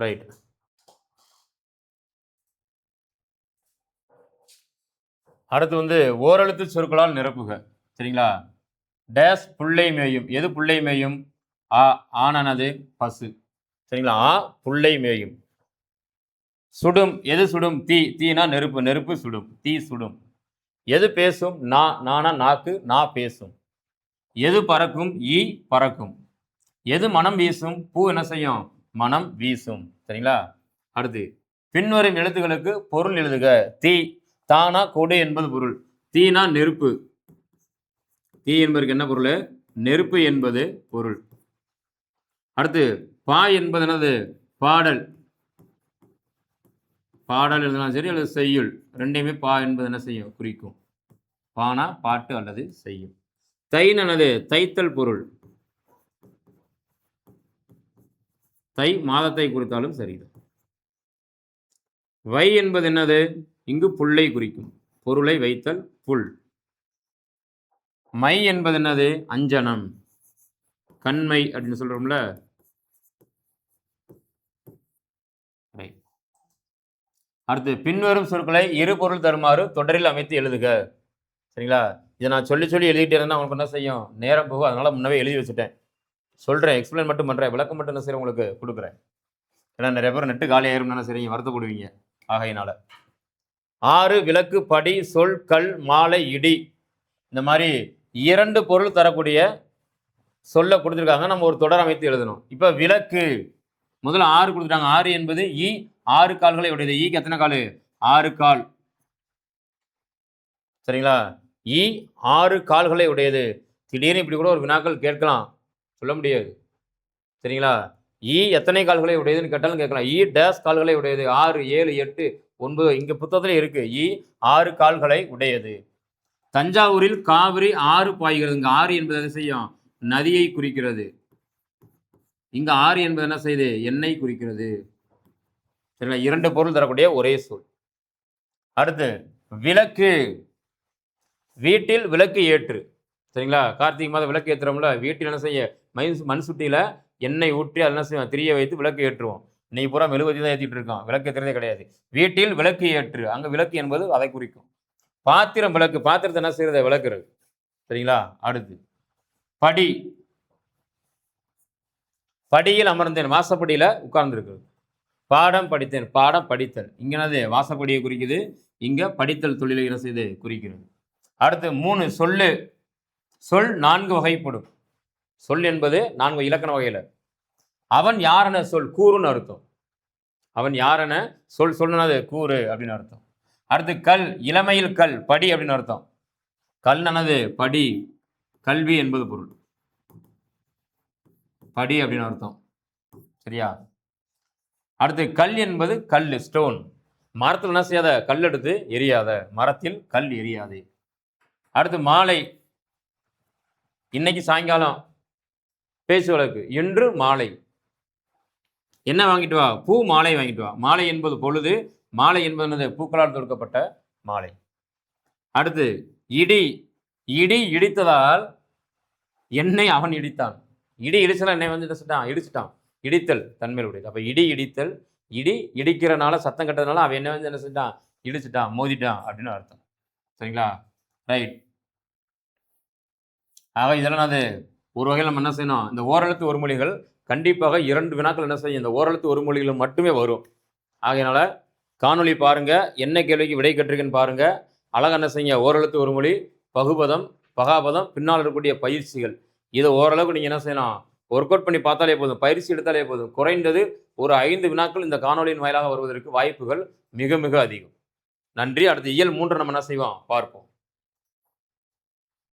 ரைட். அடுத்து ஓரெழுத்து சொற்களால் நிரப்புக. சரிங்களா? டேஸ் புள்ளை மேயும். எது புள்ளை மேயும்? ஆ. ஆனனது பசு. சரிங்களா? ஆ புள்ளை மேயும். சுடும். எது சுடும்? தீ. தீனா நெருப்பு. நெருப்பு சுடும். தீ சுடும். எது பேசும்? நானா நாக்கு. நா பேசும். எது பறக்கும்? ஈ பறக்கும். எது மனம் வீசும்? பூ என்ன செய்யும்? மனம் வீசும். சரிங்களா? அடுத்து பின்வரும் எழுத்துக்களுக்கு பொருள் எழுதுக. தீ. தானா கொடு என்பது பொருள். தீனா நெருப்பு. தீ என்பதற்கு என்ன பொருள்? நெருப்பு என்பது பொருள். அடுத்து பா என்பது என்னது? பாடல். பாடல் எழுதினாலும் சரி அல்லது செய்யுள், ரெண்டையுமே பா என்பது என்ன செய்யும்? குறிக்கும். பானா பாட்டு அல்லது செய்யும். தைன் என்னது? தைத்தல் பொருள். தை மாதத்தை குறித்தாலும் சரிதான். வை என்பது என்னது? இங்கு புல்லை குறிக்கும். பொருளை வைத்தல் புல். மை என்பது என்னது? அஞ்சனம். கண்மை அப்படின்னு சொல்றோம்ல. அடுத்து பின்வரும் சொற்களை இரு பொருள் தருமாறு தொடரில் அமைத்து எழுதுக. சரிங்களா? இதை நான் சொல்லி எழுதிட்டே இருந்தால் உங்களுக்கு என்ன செய்யும், நேரம் போகும். அதனால முன்னவே எழுதி வச்சுட்டேன். சொல்கிறேன், எக்ஸ்பிளைன் மட்டும் பண்ணுறேன், விளக்கம் மட்டும் என்ன செய்கிறேன் உங்களுக்கு கொடுக்குறேன். ஏன்னா நிறைய பேர் நெட்டு காலி ஆயிரும் என்ன செய்றீங்க, வருத்தப்படுவீங்க. ஆகையினால 6 விளக்கு, படி, சொல், கல், மாலை, இடி, இந்த மாதிரி 2 பொருள் தரக்கூடிய சொல்ல கொடுத்துருக்காங்க. நம்ம ஒரு தொடர் அமைத்து எழுதணும். இப்போ விளக்கு முதல்ல 6 கொடுத்துட்டாங்க. 6 என்பது ஈ 6 கால்களை உடையது. ஈக்கு எத்தனை கால்? 6 கால். சரிங்களா? ஈ 6 கால்களை உடையது. திடீர்னு இப்படி கூட ஒரு வினாக்கள் கேட்கலாம். சொல்ல முடியாது. சரிங்களா? ஈ எத்தனை கால்களை உடையதுன்னு கேட்டாலும் கேட்கலாம். ஈ டேஸ் கால்களை உடையது. 6, 7, 8, 9 இங்க புத்தகத்துல இருக்கு. ஈ 6 கால்களை உடையது. தஞ்சாவூரில் காவிரி ஆறு பாய்கிறது. இங்க ஆறு என்பது என்ன செய்யும்? நதியை குறிக்கிறது. இங்க ஆறு என்பது என்ன செய்யுது? எண்ணெய் குறிக்கிறது. சரிங்களா? 2 பொருள் தரக்கூடிய ஒரே சொல். அடுத்து விளக்கு. வீட்டில் விளக்கு ஏற்று. சரிங்களா? கார்த்திகை மாதம் விளக்கு ஏற்றுறோம்ல, வீட்டில் என்ன செய்ய? மண் சுட்டியில எண்ணெய் ஊற்றி அதை என்ன செய்வோம்? திரிய வைத்து விளக்கு ஏற்றுவோம். இன்னைக்கு பூரா மெழுகுவர்த்தி தான் ஏற்றிட்டு இருக்கோம். விளக்கு ஏற்றுறதே கிடையாது. வீட்டில் விளக்கு ஏற்று. அங்க விளக்கு என்பது அதை குறிக்கும். பாத்திரம் விளக்கு. பாத்திரத்தை என்ன செய்யறது? விளக்குறது. சரிங்களா? அடுத்து படி. படியில் அமர்ந்தேன். வாசப்படியில உட்கார்ந்துருக்குது. பாடம் படித்தேன். பாடம் படித்தல். இங்க என்னது? வாசப்படியை குறிக்குது. இங்க படித்தல் தொழிலை என்ன செய்து குறிக்கிறது. அடுத்து 3 சொல்லு. சொல் 4 வகைப்படும். சொல் என்பது 4 இலக்கண வகையில. அவன் யாரென சொல் கூறுன்னு அர்த்தம். அவன் யாரென சொல் சொன்னது கூறு அப்படின்னு அர்த்தம். அடுத்து கல். இளமையில் கல். படி அப்படின்னு அர்த்தம். கல் என்னது? படி. கல்வி என்பது பொருள். படி அப்படின்னு அர்த்தம். சரியா? அடுத்து கல் என்பது கல், ஸ்டோன். மரத்தில் என்ன செய்யாத? கல் எடுத்து எரியாத. மரத்தில் கல் எரியாது. அடுத்து மாலை. இன்னைக்கு சாயங்காலம் பேச்சு வழக்கு. இன்று மாலை. என்ன வாங்கிட்டு வா? பூ மாலை வாங்கிட்டு வா. மாலை என்பது பொழுது. மாலை என்பது பூக்களால் தொடுக்கப்பட்ட மாலை. அடுத்து இடி. இடி இடித்ததால் என்னை அவன் இடித்தான். இடி இடிச்சல என்னை வந்து இடிச்சிட்டான். இடித்தல் தன்மையில் உடையது. அப்ப இடி இடித்தல். இடி இடிக்கிறனால சத்தம் கட்டதுனால அவன் என்ன வந்து என்ன செஞ்சான்? இடிச்சிட்டான், மோதிட்டான் அப்படின்னு அர்த்தம். சரிங்களா? ரைட். ஆக இதெல்லாம் அது ஒரு வகையில் நம்ம என்ன செய்யணும்? இந்த ஓரெழுத்து ஒரு மொழிகள் கண்டிப்பாக 2 வினாக்கள் என்ன செய்யும்? இந்த ஓரெழுத்து ஒரு மொழிகள் மட்டுமே வரும். ஆகையினால காணொலி பாருங்க. என்ன கேள்விக்கு விடை கற்றுக்குன்னு பாருங்க. அழகா என்ன செய்யுங்க? ஓரெழுத்து ஒரு மொழி, பகுபதம், பகாபதம், பின்னால் இருக்கக்கூடிய பயிற்சிகள். இதை ஓரளவுக்கு நீங்க என்ன செய்யலாம்? ஒர்க் அவுட் பண்ணி பார்த்தாலே போதும். பயிற்சி எடுத்தாலே போதும். குறைந்தது ஒரு 5 வினாக்கள் இந்த காணொலியின் வாயிலாக வருவதற்கு வாய்ப்புகள் மிக மிக அதிகம். நன்றி. அடுத்து இயல் 3 நம்ம என்ன செய்வோம்? பார்ப்போம்.